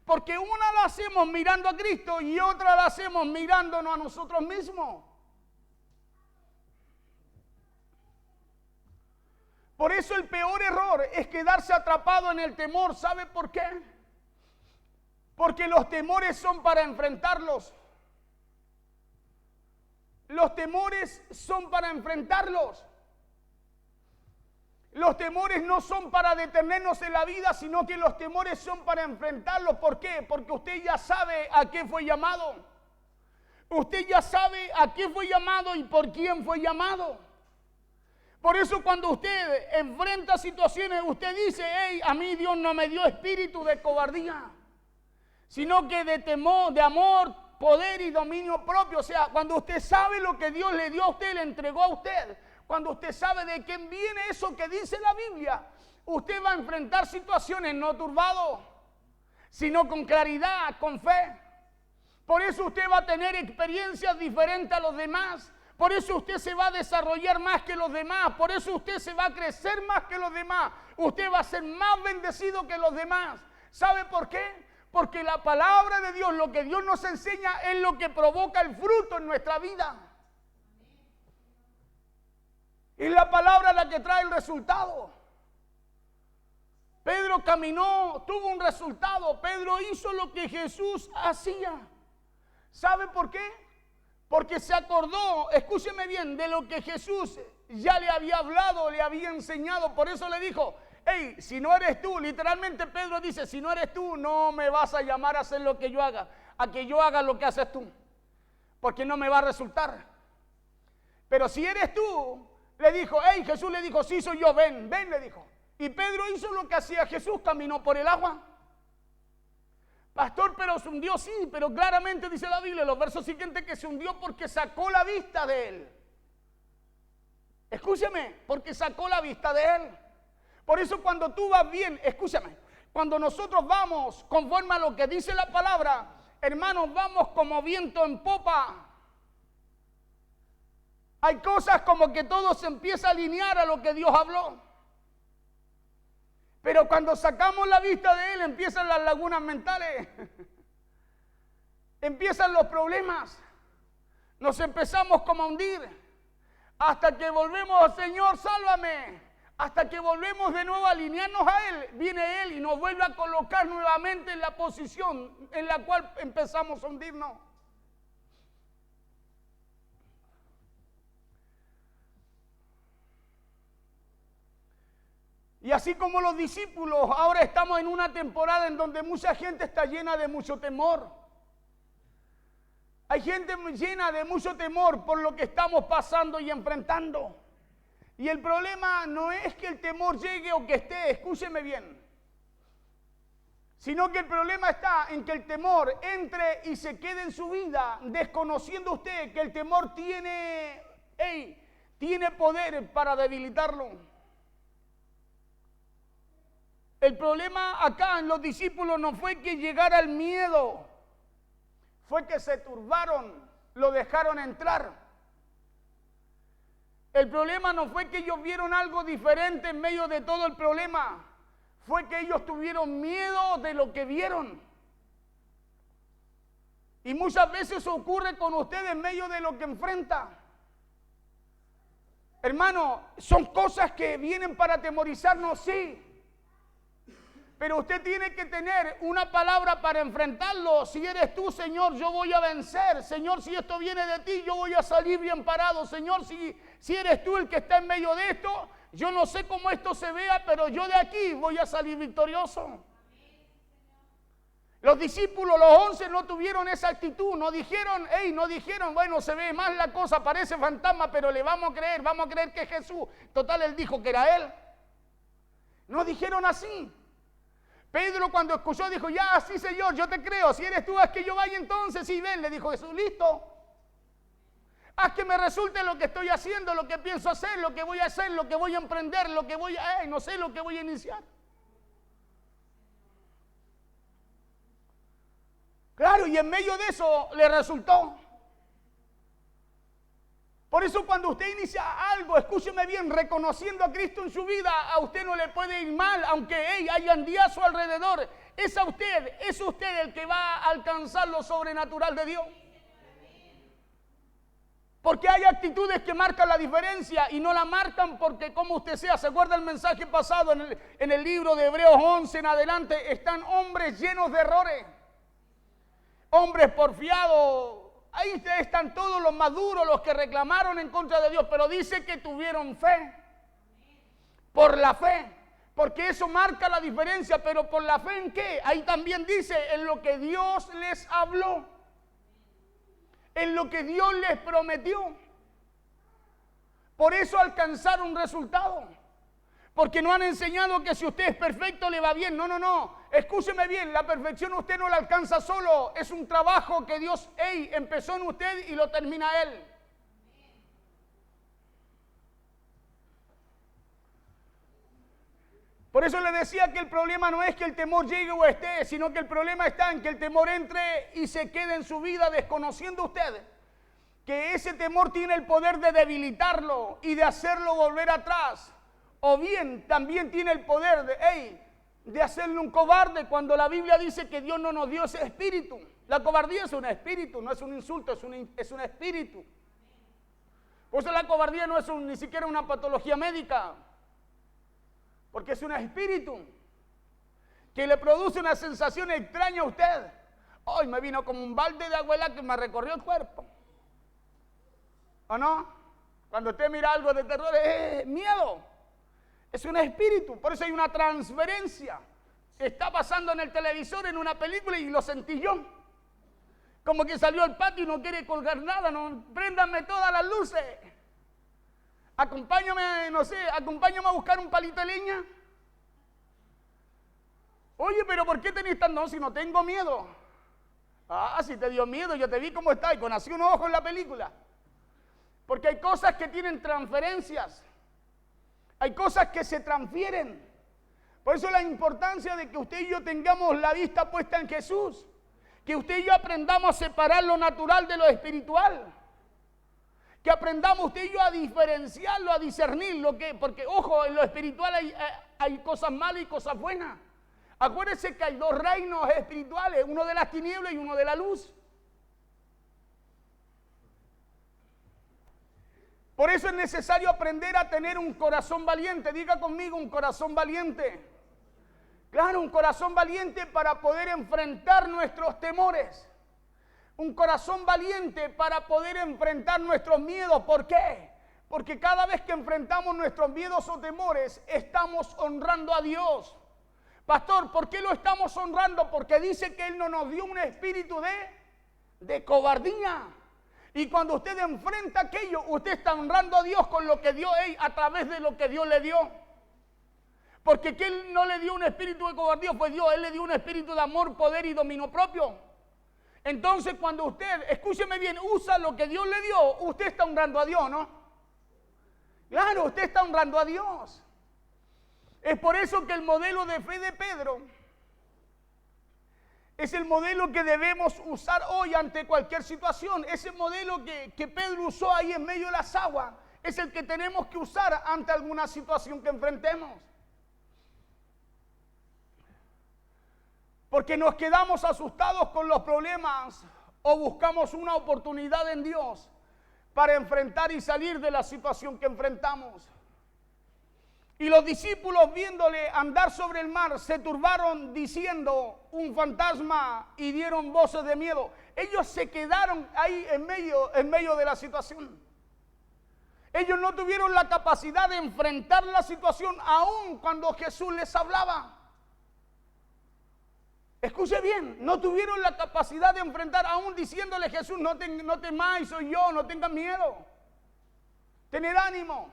S1: Porque una la hacemos mirando a Cristo y otra la hacemos mirándonos a nosotros mismos. Por eso el peor error es quedarse atrapado en el temor. ¿Sabe por qué? Porque los temores son para enfrentarlos. Los temores son para enfrentarlos. Los temores no son para detenernos en la vida, sino que los temores son para enfrentarlos. ¿Por qué? Porque usted ya sabe a qué fue llamado. Usted ya sabe a qué fue llamado y por quién fue llamado. Por eso cuando usted enfrenta situaciones, usted dice, a mí Dios no me dio espíritu de cobardía, sino que de temor, de amor, poder y dominio propio. O sea, cuando usted sabe lo que Dios le dio a usted, le entregó a usted, cuando usted sabe de quién viene eso que dice la Biblia, usted va a enfrentar situaciones no turbado, sino con claridad, con fe. Por eso usted va a tener experiencias diferentes a los demás. Por eso usted se va a desarrollar más que los demás. Por eso usted se va a crecer más que los demás. Usted va a ser más bendecido que los demás. ¿Sabe por qué? Porque la palabra de Dios, lo que Dios nos enseña, es lo que provoca el fruto en nuestra vida. Es la palabra la que trae el resultado. Pedro caminó, tuvo un resultado. Pedro hizo lo que Jesús hacía. ¿Sabe por qué? Porque se acordó, escúcheme bien, de lo que Jesús ya le había hablado, le había enseñado. Por eso le dijo, si no eres tú, literalmente Pedro dice, si no eres tú, no me vas a llamar a hacer lo que yo haga, a que yo haga lo que haces tú, porque no me va a resultar. Pero si eres tú, le dijo, Jesús le dijo, sí soy yo, ven, le dijo. Y Pedro hizo lo que hacía Jesús, caminó por el agua. Pastor, pero se hundió, sí, pero claramente dice la Biblia, en los versos siguientes, que se hundió porque sacó la vista de él. Escúcheme, porque sacó la vista de él. Por eso cuando tú vas bien, escúchame, cuando nosotros vamos conforme a lo que dice la palabra, hermanos, vamos como viento en popa. Hay cosas como que todo se empieza a alinear a lo que Dios habló. Pero cuando sacamos la vista de Él, empiezan las lagunas mentales. empiezan los problemas. Nos empezamos como a hundir. Hasta que volvemos, Señor, sálvame. Hasta que volvemos de nuevo a alinearnos a Él. Viene Él y nos vuelve a colocar nuevamente en la posición en la cual empezamos a hundirnos. Y así como los discípulos, ahora estamos en una temporada en donde mucha gente está llena de mucho temor. Hay gente llena de mucho temor por lo que estamos pasando y enfrentando. Y el problema no es que el temor llegue o que esté, escúcheme bien, sino que el problema está en que el temor entre y se quede en su vida, desconociendo usted que el temor tiene poder para debilitarlo. El problema acá en los discípulos no fue que llegara el miedo, fue que se turbaron, lo dejaron entrar. El problema no fue que ellos vieron algo diferente en medio de todo el problema, fue que ellos tuvieron miedo de lo que vieron. Y muchas veces ocurre con usted en medio de lo que enfrenta. Hermano, son cosas que vienen para atemorizarnos, sí. Pero usted tiene que tener una palabra para enfrentarlo. Si eres tú, Señor, yo voy a vencer. Señor, si esto viene de ti, yo voy a salir bien parado. Señor, si eres tú el que está en medio de esto, yo no sé cómo esto se vea, pero yo de aquí voy a salir victorioso. Los discípulos, los 11, no tuvieron esa actitud. No dijeron, bueno, se ve mal la cosa, parece fantasma, pero le vamos a creer que es Jesús. Total, él dijo que era él. No dijeron así. Pedro cuando escuchó dijo, ya, sí Señor, yo te creo, si eres tú, haz que yo vaya entonces. Y ven, le dijo Jesús, listo. Haz que me resulte lo que estoy haciendo, lo que pienso hacer, lo que voy a hacer, lo que voy a emprender, lo que voy a, no sé, lo que voy a iniciar. Claro, y en medio de eso le resultó. Por eso cuando usted inicia algo, escúcheme bien, reconociendo a Cristo en su vida, a usted no le puede ir mal, aunque hayan días a su alrededor. Es usted el que va a alcanzar lo sobrenatural de Dios. Porque hay actitudes que marcan la diferencia y no la marcan porque como usted sea. ¿Se acuerda el mensaje pasado en el libro de Hebreos 11 en adelante? Están hombres llenos de errores, hombres porfiados. Ahí están todos los maduros, los que reclamaron en contra de Dios, pero dice que tuvieron fe. Por la fe, porque eso marca la diferencia, pero por la fe ¿en qué? Ahí también dice, en lo que Dios les habló, en lo que Dios les prometió. Por eso alcanzaron resultado. Porque no han enseñado que si usted es perfecto le va bien. No. Escúcheme bien, la perfección usted no la alcanza solo. Es un trabajo que Dios empezó en usted y lo termina Él. Por eso le decía que el problema no es que el temor llegue o esté, sino que el problema está en que el temor entre y se quede en su vida desconociendo usted que ese temor tiene el poder de debilitarlo y de hacerlo volver atrás. O bien también tiene el poder de hacerle un cobarde cuando la Biblia dice que Dios no nos dio ese espíritu. La cobardía es un espíritu, no es un insulto, es un espíritu. Por eso la cobardía no es ni siquiera una patología médica, porque es un espíritu que le produce una sensación extraña a usted. Hoy me vino como un balde de agua que me recorrió el cuerpo. ¿O no? Cuando usted mira algo de terror, es miedo. Es un espíritu, por eso hay una transferencia. Está pasando en el televisor, en una película, y lo sentí yo. Como que salió al patio y no quiere colgar nada, no, préndanme todas las luces. Acompáñame a buscar un palito de leña. Oye, pero ¿por qué tenés tan? No, si no tengo miedo. Ah, si te dio miedo, yo te vi cómo está y con así un ojo en la película. Porque hay cosas que tienen transferencias. Hay cosas que se transfieren. Por eso la importancia de que usted y yo tengamos la vista puesta en Jesús. Que usted y yo aprendamos a separar lo natural de lo espiritual. Que aprendamos usted y yo a diferenciarlo, a discernir lo que... Porque, ojo, en lo espiritual hay cosas malas y cosas buenas. Acuérdense que hay dos reinos espirituales, uno de las tinieblas y uno de la luz. Por eso es necesario aprender a tener un corazón valiente. Diga conmigo, un corazón valiente. Claro, un corazón valiente para poder enfrentar nuestros temores. Un corazón valiente para poder enfrentar nuestros miedos. ¿Por qué? Porque cada vez que enfrentamos nuestros miedos o temores, estamos honrando a Dios. Pastor, ¿por qué lo estamos honrando? Porque dice que Él no nos dio un espíritu de cobardía. Y cuando usted enfrenta aquello, usted está honrando a Dios con lo que dio Él, a través de lo que Dios le dio. Porque que Él no le dio un espíritu de cobardía, fue Dios. Él le dio un espíritu de amor, poder y dominio propio. Entonces, cuando usted, escúcheme bien, usa lo que Dios le dio, usted está honrando a Dios, ¿no? Claro, usted está honrando a Dios. Es por eso que el modelo de fe de Pedro es el modelo que debemos usar hoy ante cualquier situación. Ese modelo que Pedro usó ahí en medio de las aguas es el que tenemos que usar ante alguna situación que enfrentemos. Porque nos quedamos asustados con los problemas o buscamos una oportunidad en Dios para enfrentar y salir de la situación que enfrentamos. Y los discípulos, viéndole andar sobre el mar, se turbaron diciendo un fantasma y dieron voces de miedo. Ellos se quedaron ahí en medio de la situación. Ellos no tuvieron la capacidad de enfrentar la situación aun cuando Jesús les hablaba. Escuche bien, no tuvieron la capacidad de enfrentar aún diciéndole Jesús, no temáis, soy yo, no tengan miedo. Tener ánimo.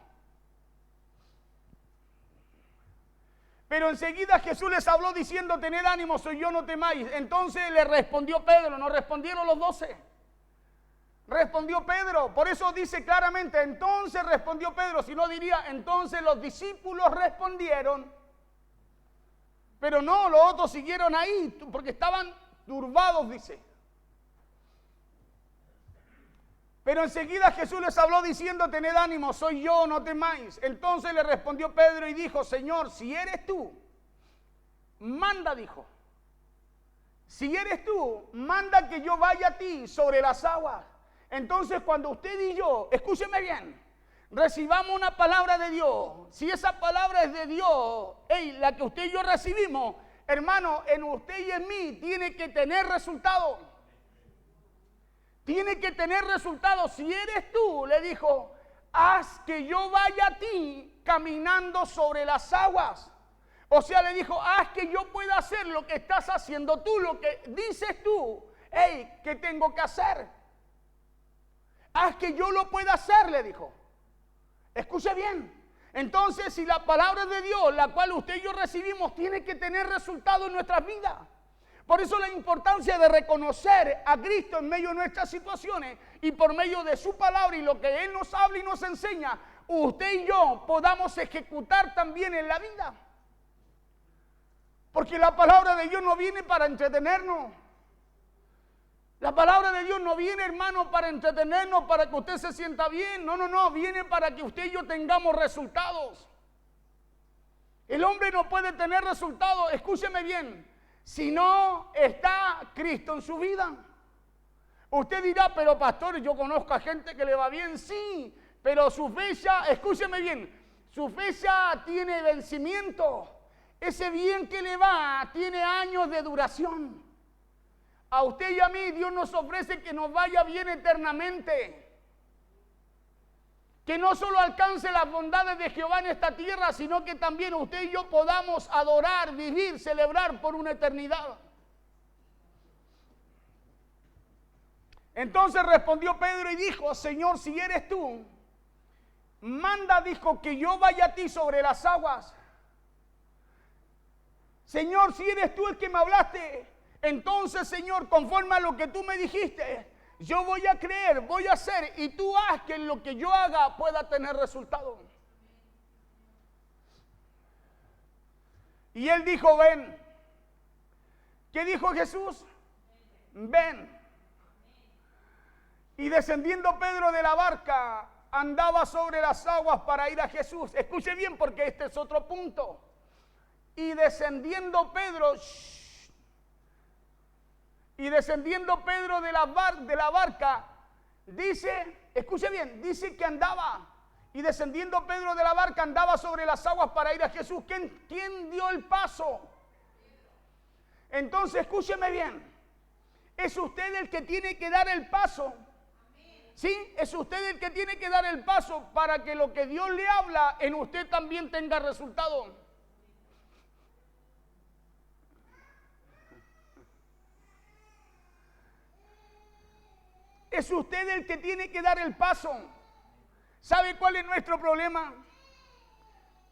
S1: Pero enseguida Jesús les habló diciendo, tened ánimo, soy yo, no temáis. Entonces le respondió Pedro, no respondieron los 12. Respondió Pedro, por eso dice claramente, entonces respondió Pedro, si no diría, entonces los discípulos respondieron. Pero no, los otros siguieron ahí, porque estaban turbados, dice. Pero enseguida Jesús les habló diciendo, tened ánimo, soy yo, no temáis. Entonces le respondió Pedro y dijo, Señor, si eres tú, manda, dijo. Si eres tú, manda que yo vaya a ti sobre las aguas. Entonces cuando usted y yo, escúcheme bien, recibamos una palabra de Dios, si esa palabra es de Dios, la que usted y yo recibimos, hermano, en usted y en mí tiene que tener resultado. Tiene que tener resultado. Si eres tú, le dijo, haz que yo vaya a ti caminando sobre las aguas. O sea, le dijo, haz que yo pueda hacer lo que estás haciendo tú, lo que dices tú, que tengo que hacer. Haz que yo lo pueda hacer, le dijo. Escuche bien. Entonces, si la palabra de Dios, la cual usted y yo recibimos, tiene que tener resultado en nuestras vidas. Por eso la importancia de reconocer a Cristo en medio de nuestras situaciones y por medio de su palabra y lo que Él nos habla y nos enseña, usted y yo podamos ejecutar también en la vida. Porque la palabra de Dios no viene para entretenernos. La palabra de Dios no viene, hermano, para entretenernos, para que usted se sienta bien. No, viene para que usted y yo tengamos resultados. El hombre no puede tener resultados, escúcheme bien, si no está Cristo en su vida. Usted dirá, pero pastor, yo conozco a gente que le va bien, sí, pero su fecha, escúcheme bien, su fecha tiene vencimiento. Ese bien que le va tiene años de duración. A usted y a mí Dios nos ofrece que nos vaya bien eternamente. Que no solo alcance las bondades de Jehová en esta tierra, sino que también usted y yo podamos adorar, vivir, celebrar por una eternidad. Entonces respondió Pedro y dijo, Señor, si eres tú, manda, dijo, que yo vaya a ti sobre las aguas. Señor, si eres tú el que me hablaste, entonces, Señor, conforme a lo que tú me dijiste, yo voy a creer, voy a hacer, y tú haz que lo que yo haga pueda tener resultado. Y él dijo, ven. ¿Qué dijo Jesús? Ven. Y descendiendo Pedro de la barca, andaba sobre las aguas para ir a Jesús. Escuche bien porque este es otro punto. Y descendiendo Pedro, de la barca, dice, escuche bien, dice que andaba. Y descendiendo Pedro de la barca andaba sobre las aguas para ir a Jesús. ¿Quién dio el paso? Entonces escúcheme bien. Es usted el que tiene que dar el paso. ¿Sí? Es usted el que tiene que dar el paso para que lo que Dios le habla en usted también tenga resultado. Es usted el que tiene que dar el paso. ¿Sabe cuál es nuestro problema?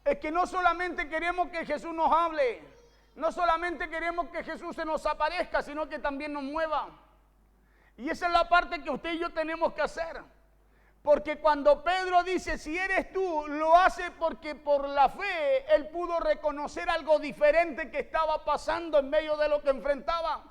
S1: Es que no solamente queremos que Jesús nos hable, no solamente queremos que Jesús se nos aparezca, sino que también nos mueva. Y esa es la parte que usted y yo tenemos que hacer. Porque cuando Pedro dice, si eres tú, lo hace porque por la fe él pudo reconocer algo diferente que estaba pasando en medio de lo que enfrentaba.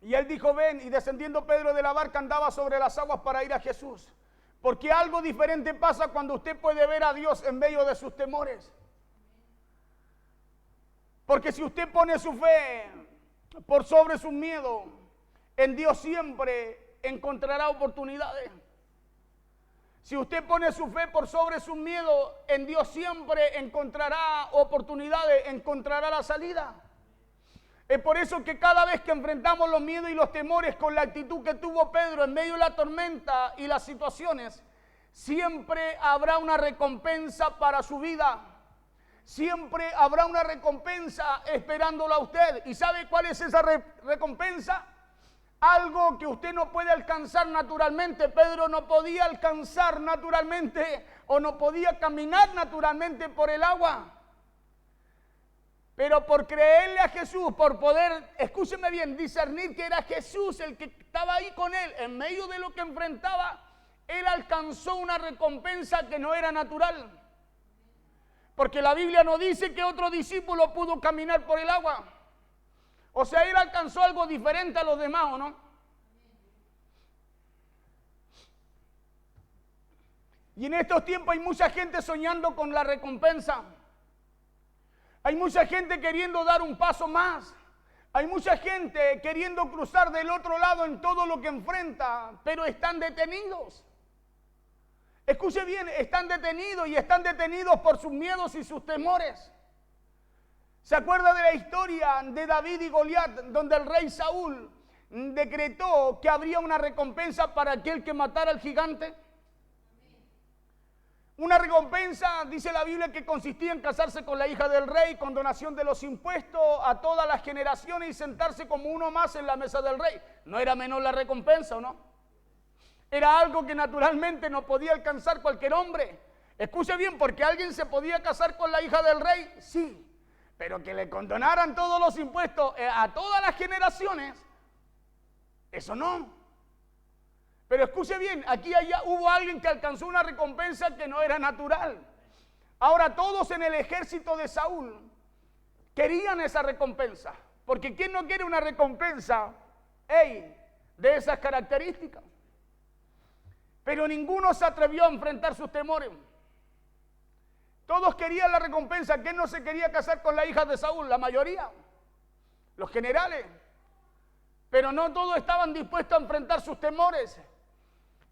S1: Y él dijo, ven, y descendiendo Pedro de la barca andaba sobre las aguas para ir a Jesús. Porque algo diferente pasa cuando usted puede ver a Dios en medio de sus temores. Porque si usted pone su fe por sobre su miedo, en Dios siempre encontrará oportunidades. Si usted pone su fe por sobre su miedo, en Dios siempre encontrará oportunidades, encontrará la salida. Es por eso que cada vez que enfrentamos los miedos y los temores con la actitud que tuvo Pedro en medio de la tormenta y las situaciones, siempre habrá una recompensa para su vida. Siempre habrá una recompensa esperándola a usted. ¿Y sabe cuál es esa recompensa? Algo que usted no puede alcanzar naturalmente. Pedro no podía alcanzar naturalmente o no podía caminar naturalmente por el agua. Pero por creerle a Jesús, por poder, escúcheme bien, discernir que era Jesús el que estaba ahí con él, en medio de lo que enfrentaba, él alcanzó una recompensa que no era natural. Porque la Biblia no dice que otro discípulo pudo caminar por el agua. O sea, él alcanzó algo diferente a los demás, ¿o no? Y en estos tiempos hay mucha gente soñando con la recompensa. Hay mucha gente queriendo dar un paso más. Hay mucha gente queriendo cruzar del otro lado en todo lo que enfrenta, pero están detenidos. Escuche bien, están detenidos y están detenidos por sus miedos y sus temores. ¿Se acuerda de la historia de David y Goliat, donde el rey Saúl decretó que habría una recompensa para aquel que matara al gigante? Una recompensa, dice la Biblia, que consistía en casarse con la hija del rey, con donación de los impuestos a todas las generaciones y sentarse como uno más en la mesa del rey. No era menor la recompensa, ¿o no? Era algo que naturalmente no podía alcanzar cualquier hombre. Escuche bien, porque alguien se podía casar con la hija del rey, sí, pero que le condonaran todos los impuestos a todas las generaciones, eso no. Pero escuche bien, aquí allá hubo alguien que alcanzó una recompensa que no era natural. Ahora todos en el ejército de Saúl querían esa recompensa. Porque ¿quién no quiere una recompensa de esas características? Pero ninguno se atrevió a enfrentar sus temores. Todos querían la recompensa. ¿Quién no se quería casar con la hija de Saúl? La mayoría, los generales. Pero no todos estaban dispuestos a enfrentar sus temores.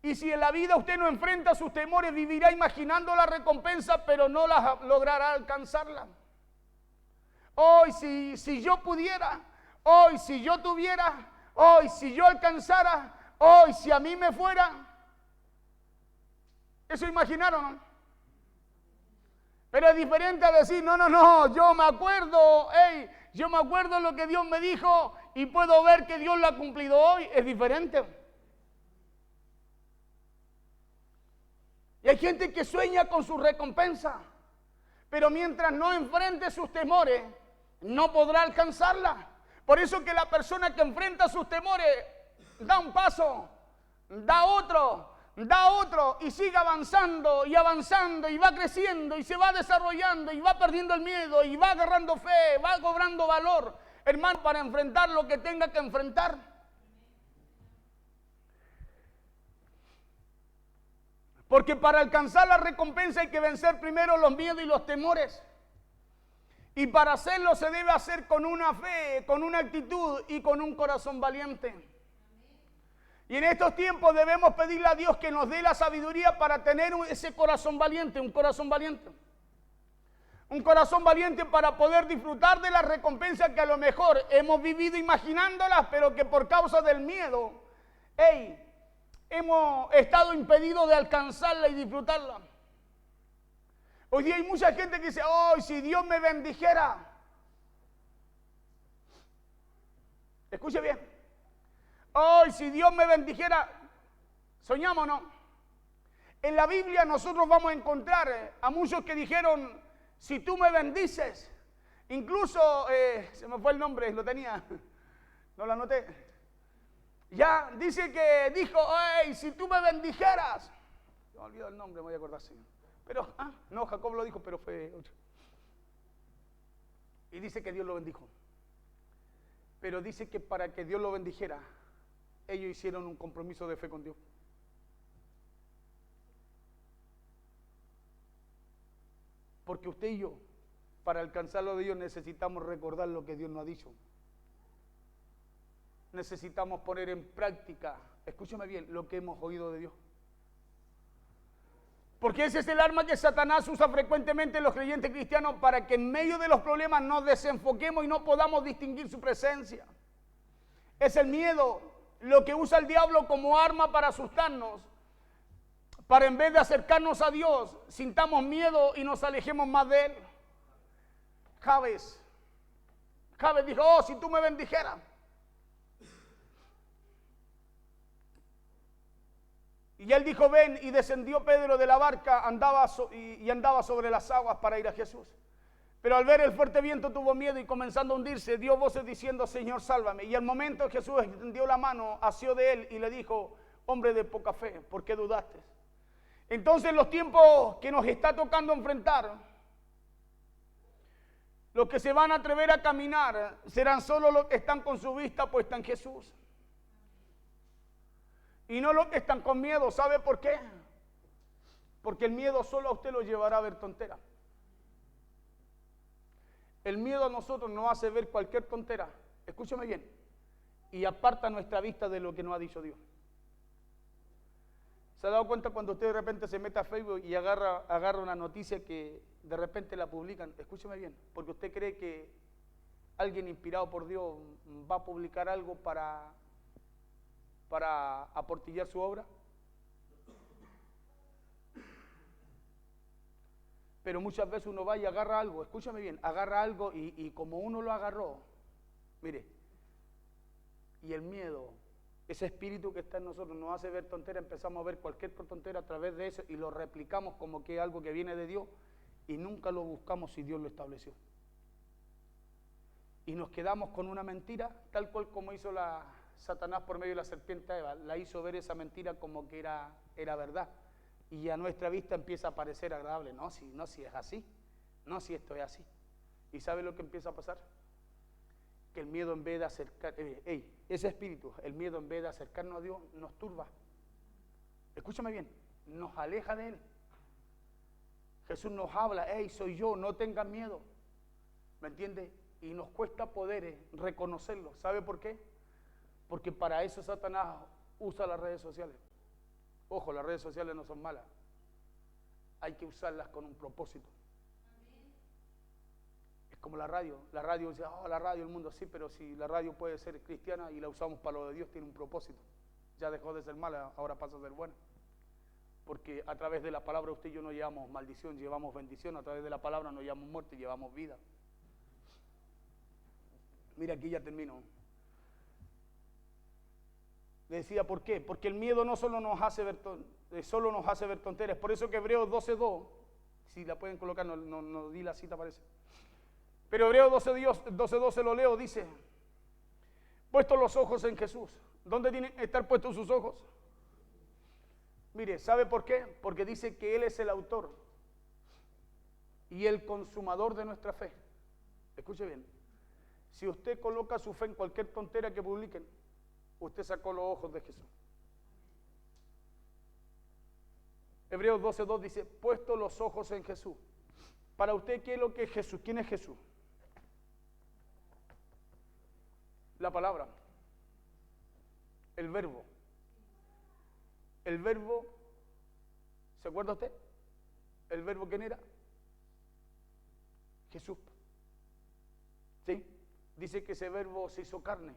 S1: Y si en la vida usted no enfrenta sus temores, vivirá imaginando la recompensa, pero no logrará alcanzarla. Hoy, si yo pudiera, hoy, si yo tuviera, hoy, si yo alcanzara, hoy, si a mí me fuera. ¿Eso imaginaron, no? Pero es diferente a decir, no, yo me acuerdo, yo me acuerdo lo que Dios me dijo y puedo ver que Dios lo ha cumplido hoy. Es diferente. Y hay gente que sueña con su recompensa, pero mientras no enfrente sus temores, no podrá alcanzarla. Por eso que la persona que enfrenta sus temores da un paso, da otro, y sigue avanzando y avanzando y va creciendo y se va desarrollando y va perdiendo el miedo y va agarrando fe, va cobrando valor, hermano, para enfrentar lo que tenga que enfrentar. Porque para alcanzar la recompensa hay que vencer primero los miedos y los temores. Y para hacerlo se debe hacer con una fe, con una actitud y con un corazón valiente. Y en estos tiempos debemos pedirle a Dios que nos dé la sabiduría para tener ese corazón valiente, un corazón valiente. Un corazón valiente para poder disfrutar de las recompensas que a lo mejor hemos vivido imaginándolas, pero que por causa del miedo, hemos estado impedidos de alcanzarla y disfrutarla. Hoy día hay mucha gente que dice, si Dios me bendijera. Escuche bien. Si Dios me bendijera. ¿Soñamos o no? En la Biblia nosotros vamos a encontrar a muchos que dijeron, si tú me bendices. Incluso, se me fue el nombre, lo tenía, no lo anoté. Ya, dice que dijo, si tú me bendijeras. Me he olvidado el nombre, me voy a acordar, Señor. Pero, no, Jacob lo dijo, pero fue otro. Y dice que Dios lo bendijo. Pero dice que para que Dios lo bendijera, ellos hicieron un compromiso de fe con Dios. Porque usted y yo, para alcanzar lo de Dios, necesitamos recordar lo que Dios nos ha dicho. Necesitamos poner en práctica, escúchame bien, lo que hemos oído de Dios. Porque ese es el arma que Satanás usa frecuentemente en los creyentes cristianos para que en medio de los problemas nos desenfoquemos y no podamos distinguir su presencia. Es el miedo lo que usa el diablo como arma para asustarnos, para en vez de acercarnos a Dios, sintamos miedo y nos alejemos más de Él. Jabes dijo, si tú me bendijeras. Y él dijo, ven, y descendió Pedro de la barca, andaba sobre las aguas para ir a Jesús. Pero al ver el fuerte viento tuvo miedo y comenzando a hundirse, dio voces diciendo, Señor, sálvame. Y al momento Jesús extendió la mano, asió de él y le dijo, hombre de poca fe, ¿por qué dudaste? Entonces los tiempos que nos está tocando enfrentar, los que se van a atrever a caminar, serán solo los que están con su vista puesta en Jesús. Y no los que están con miedo. ¿Sabe por qué? Porque el miedo solo a usted lo llevará a ver tontera. El miedo a nosotros nos hace ver cualquier tontera. Escúchame bien. Y aparta nuestra vista de lo que nos ha dicho Dios. ¿Se ha dado cuenta cuando usted de repente se mete a Facebook y agarra una noticia que de repente la publican? Escúcheme bien. Porque usted cree que alguien inspirado por Dios va a publicar algo para aportillar su obra. Pero muchas veces uno va y agarra algo, escúchame bien, agarra algo y como uno lo agarró, mire, y el miedo, ese espíritu que está en nosotros nos hace ver tontera, empezamos a ver cualquier tontera a través de eso y lo replicamos como que es algo que viene de Dios y nunca lo buscamos si Dios lo estableció. Y nos quedamos con una mentira, tal cual como hizo Satanás por medio de la serpiente a Eva, la hizo ver esa mentira como que era verdad. Y a nuestra vista empieza a parecer agradable. No, si es así. No, si esto es así. ¿Y sabe lo que empieza a pasar? Que el miedo en vez de acercar, ese espíritu, el miedo en vez de acercarnos a Dios, nos turba. Escúchame bien, nos aleja de Él. Jesús nos habla, soy yo, no tengan miedo. ¿Me entiende? Y nos cuesta poder reconocerlo. ¿Sabe por qué? Porque para eso Satanás usa las redes sociales. Ojo, las redes sociales no son malas. Hay que usarlas con un propósito. Es como la radio. La radio dice, la radio, el mundo, sí, pero si la radio puede ser cristiana y la usamos para lo de Dios, tiene un propósito. Ya dejó de ser mala, ahora pasa a ser buena. Porque a través de la palabra usted y yo no llevamos maldición, llevamos bendición. A través de la palabra no llevamos muerte, llevamos vida. Mira, aquí ya termino. Le decía, ¿por qué? Porque el miedo no solo nos hace ver tonteras. Por eso que Hebreos 12:2, si la pueden colocar, no di la cita, parece. Pero Hebreos 12:12 lo leo, dice, puestos los ojos en Jesús. ¿Dónde tienen que estar puestos sus ojos? Mire, ¿sabe por qué? Porque dice que Él es el autor y el consumador de nuestra fe. Escuche bien. Si usted coloca su fe en cualquier tontera que publiquen, usted sacó los ojos de Jesús. Hebreos 12:2 dice, puesto los ojos en Jesús. Para usted, ¿qué es lo que es Jesús? ¿Quién es Jesús? La palabra. El verbo. El verbo, ¿se acuerda usted? ¿El verbo quién era? Jesús. ¿Sí? Dice que ese verbo se hizo carne.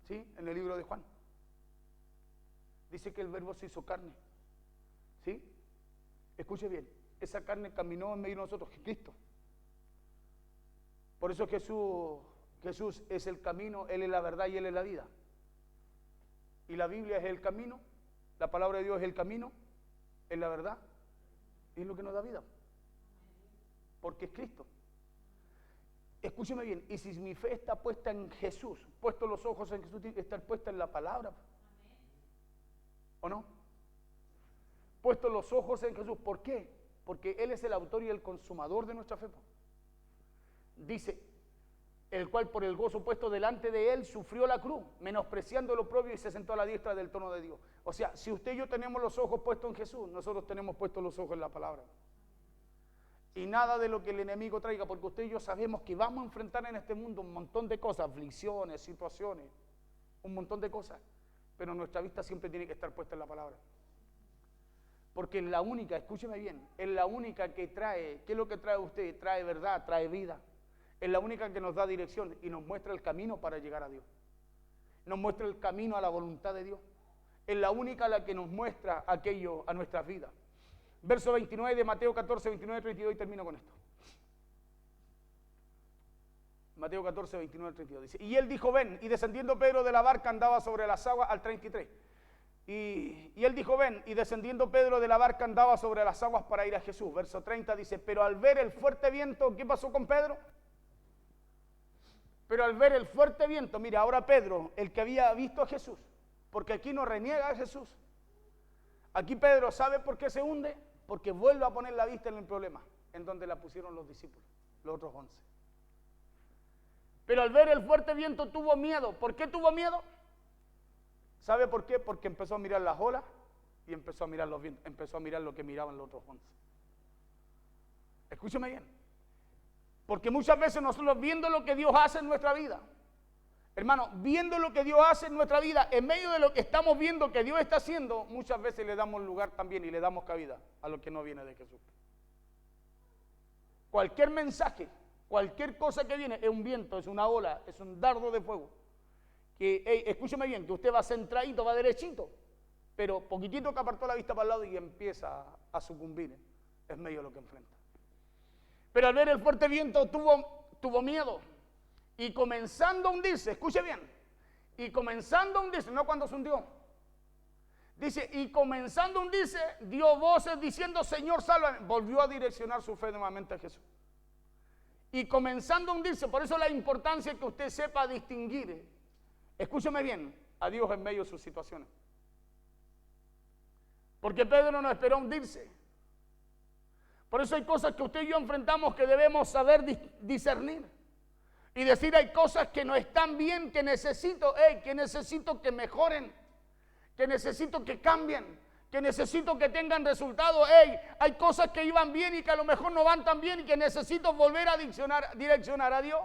S1: ¿Sí? En el libro de Juan. Dice que el verbo se hizo carne. ¿Sí? Escuche bien. Esa carne caminó en medio de nosotros, Cristo. Por eso Jesús es el camino, Él es la verdad y Él es la vida. Y la Biblia es el camino, la palabra de Dios es el camino, es la verdad, y es lo que nos da vida. Porque es Cristo. Escúcheme bien, y si mi fe está puesta en Jesús, puesto los ojos en Jesús, tiene que estar puesta en la palabra. ¿O no? Puesto los ojos en Jesús. ¿Por qué? Porque Él es el autor y el consumador de nuestra fe. Dice, el cual por el gozo puesto delante de Él sufrió la cruz, menospreciando lo propio y se sentó a la diestra del trono de Dios. O sea, si usted y yo tenemos los ojos puestos en Jesús, nosotros tenemos puestos los ojos en la palabra. Y nada de lo que el enemigo traiga, porque usted y yo sabemos que vamos a enfrentar en este mundo un montón de cosas, aflicciones, situaciones, un montón de cosas, pero nuestra vista siempre tiene que estar puesta en la palabra. Porque es la única, escúcheme bien, es la única que trae, ¿qué es lo que trae usted? Trae verdad, trae vida. Es la única que nos da dirección y nos muestra el camino para llegar a Dios. Nos muestra el camino a la voluntad de Dios. Es la única la que nos muestra aquello a nuestras vidas. Verso 29 de Mateo 14, 29, 32 y termino con esto. Mateo 14, 29, 32 dice, y él dijo, ven, y descendiendo Pedro de la barca andaba sobre las aguas, al 33. Y él dijo, ven, y descendiendo Pedro de la barca andaba sobre las aguas para ir a Jesús. Verso 30 dice, pero al ver el fuerte viento, ¿qué pasó con Pedro? Pero al ver el fuerte viento, mira, ahora Pedro, el que había visto a Jesús, porque aquí no reniega a Jesús. Aquí Pedro, ¿sabe por qué se hunde? Porque vuelve a poner la vista en el problema, en donde la pusieron los discípulos, los otros 11. Pero al ver el fuerte viento tuvo miedo. ¿Por qué tuvo miedo? ¿Sabe por qué? Porque empezó a mirar las olas y empezó a mirar los vientos, empezó a mirar lo que miraban los otros 11. Escúcheme bien. Porque muchas veces nosotros viendo lo que Dios hace en nuestra vida, hermano, viendo lo que Dios hace en nuestra vida, en medio de lo que estamos viendo que Dios está haciendo, muchas veces le damos lugar también y le damos cabida a lo que no viene de Jesús. Cualquier mensaje, cualquier cosa que viene, es un viento, es una ola, es un dardo de fuego. Que, escúcheme bien, que usted va centradito, va derechito, pero poquitito que apartó la vista para el lado y empieza a sucumbir en medio de lo que enfrenta. Pero al ver el fuerte viento tuvo miedo y comenzando a hundirse, escuche bien, y comenzando a hundirse, no cuando se hundió, dice, y comenzando a hundirse, dio voces diciendo, Señor, sálvame, volvió a direccionar su fe nuevamente a Jesús. Y comenzando a hundirse, por eso la importancia que usted sepa distinguir, escúcheme bien, a Dios en medio de sus situaciones. Porque Pedro no esperó hundirse. Por eso hay cosas que usted y yo enfrentamos que debemos saber discernir. Y decir, hay cosas que no están bien, que necesito que mejoren, que necesito que cambien, que necesito que tengan resultados. Hay cosas que iban bien y que a lo mejor no van tan bien y que necesito volver a direccionar a Dios.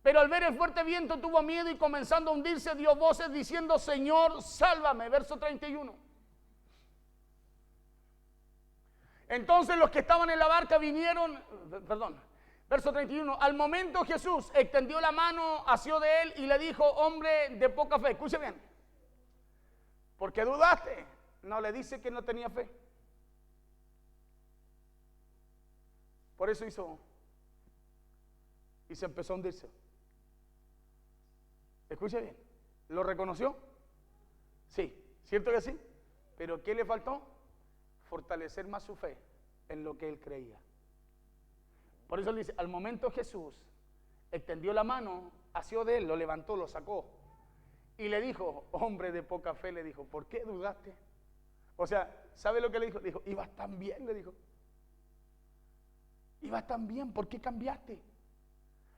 S1: Pero al ver el fuerte viento tuvo miedo y comenzando a hundirse dio voces diciendo, Señor, sálvame. Verso 31. Entonces los que estaban en la barca verso 31, al momento Jesús extendió la mano, asió de él y le dijo, hombre de poca fe, escuche bien, ¿por qué dudaste? No, le dice que no tenía fe. Por eso hizo, y se empezó a hundirse. Escuche bien, ¿lo reconoció? Sí, ¿cierto que sí? Pero ¿qué le faltó? Fortalecer más su fe en lo que él creía. Por eso él dice, al momento Jesús extendió la mano, asió de él, lo levantó, lo sacó y le dijo, hombre de poca fe, le dijo, ¿por qué dudaste? O sea, ¿sabe lo que le dijo? Le dijo, ibas tan bien, le dijo. Ibas tan bien, ¿por qué cambiaste?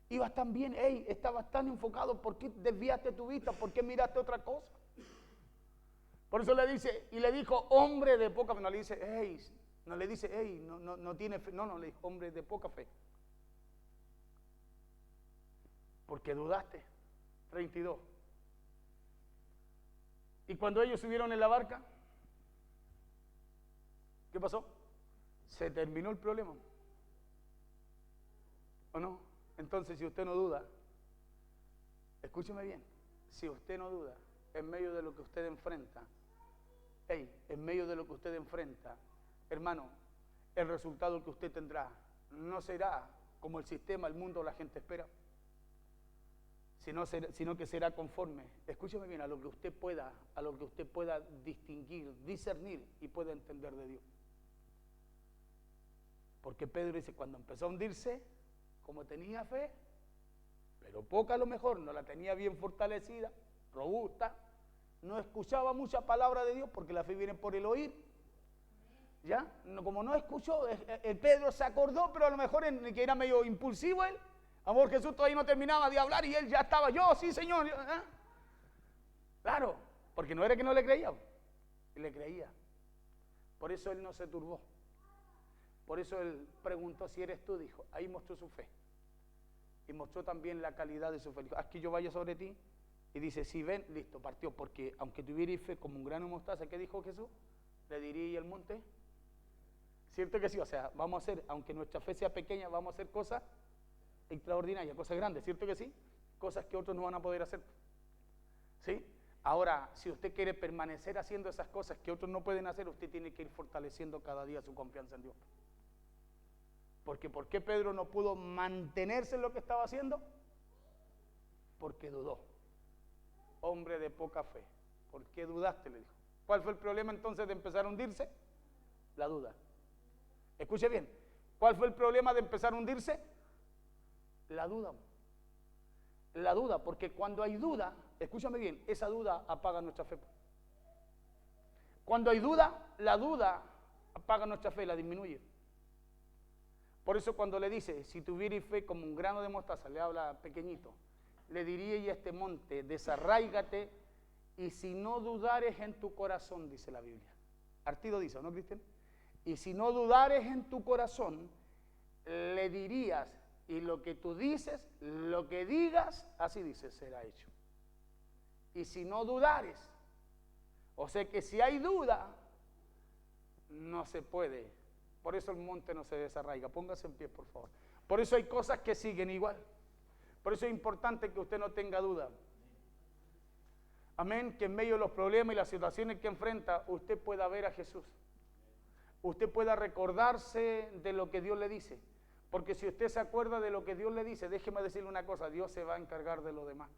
S1: Ibas tan bien, estabas tan enfocado, ¿por qué desviaste tu vista? ¿Por qué miraste otra cosa? Por eso le dice, y le dijo, hombre de poca fe, no le dice, no tiene fe, no, le dijo, hombre de poca fe. Porque dudaste. 32. Y cuando ellos subieron en la barca, ¿qué pasó? Se terminó el problema. ¿O no? Entonces, si usted no duda, escúcheme bien, si usted no duda, en medio de lo que usted enfrenta, en medio de lo que usted enfrenta, hermano, el resultado que usted tendrá no será como el sistema, el mundo, la gente espera, sino que será conforme, escúcheme bien, a lo que usted pueda distinguir, discernir y pueda entender de Dios. Porque Pedro dice, cuando empezó a hundirse, como tenía fe, pero poca a lo mejor, no la tenía bien fortalecida, robusta, no escuchaba mucha palabra de Dios, porque la fe viene por el oír, ¿ya? Como no escuchó, el Pedro se acordó, pero a lo mejor que era medio impulsivo él, amor, Jesús todavía no terminaba de hablar y él ya estaba, yo, sí Señor, ¿eh? Claro, porque no era que no le creía, él le creía, por eso él no se turbó. Por eso él preguntó si eres tú, dijo, ahí mostró su fe. Y mostró también la calidad de su fe. Dijo, haz que yo vaya sobre ti. Y dice, si ven, listo, partió. Porque aunque tuvierais fe como un grano de mostaza, ¿qué dijo Jesús? Le diría el monte. ¿Cierto que sí? O sea, vamos a hacer, aunque nuestra fe sea pequeña, vamos a hacer cosas extraordinarias, cosas grandes, ¿cierto que sí? Cosas que otros no van a poder hacer. ¿Sí? Ahora, si usted quiere permanecer haciendo esas cosas que otros no pueden hacer, usted tiene que ir fortaleciendo cada día su confianza en Dios. Porque ¿por qué Pedro no pudo mantenerse en lo que estaba haciendo? Porque dudó. Hombre de poca fe. ¿Por qué dudaste? Le dijo. ¿Cuál fue el problema entonces de empezar a hundirse? La duda. Escuche bien. ¿Cuál fue el problema de empezar a hundirse? La duda. La duda, porque cuando hay duda, escúchame bien, esa duda apaga nuestra fe. Cuando hay duda, la duda apaga nuestra fe, la disminuye. Por eso cuando le dice, si tuvierais fe como un grano de mostaza, le habla pequeñito, le diría y a este monte, desarráigate, y si no dudares en tu corazón, dice la Biblia. Artido dice, ¿no, Cristian? Y si no dudares en tu corazón, le dirías, y lo que tú dices, lo que digas, así dice, será hecho. Y si no dudares, o sea que si hay duda, no se puede. Por eso el monte no se desarraiga. Póngase en pie, por favor. Por eso hay cosas que siguen igual. Por eso es importante que usted no tenga duda. Amén. Que en medio de los problemas y las situaciones que enfrenta, usted pueda ver a Jesús. Usted pueda recordarse de lo que Dios le dice. Porque si usted se acuerda de lo que Dios le dice, déjeme decirle una cosa, Dios se va a encargar de lo demás.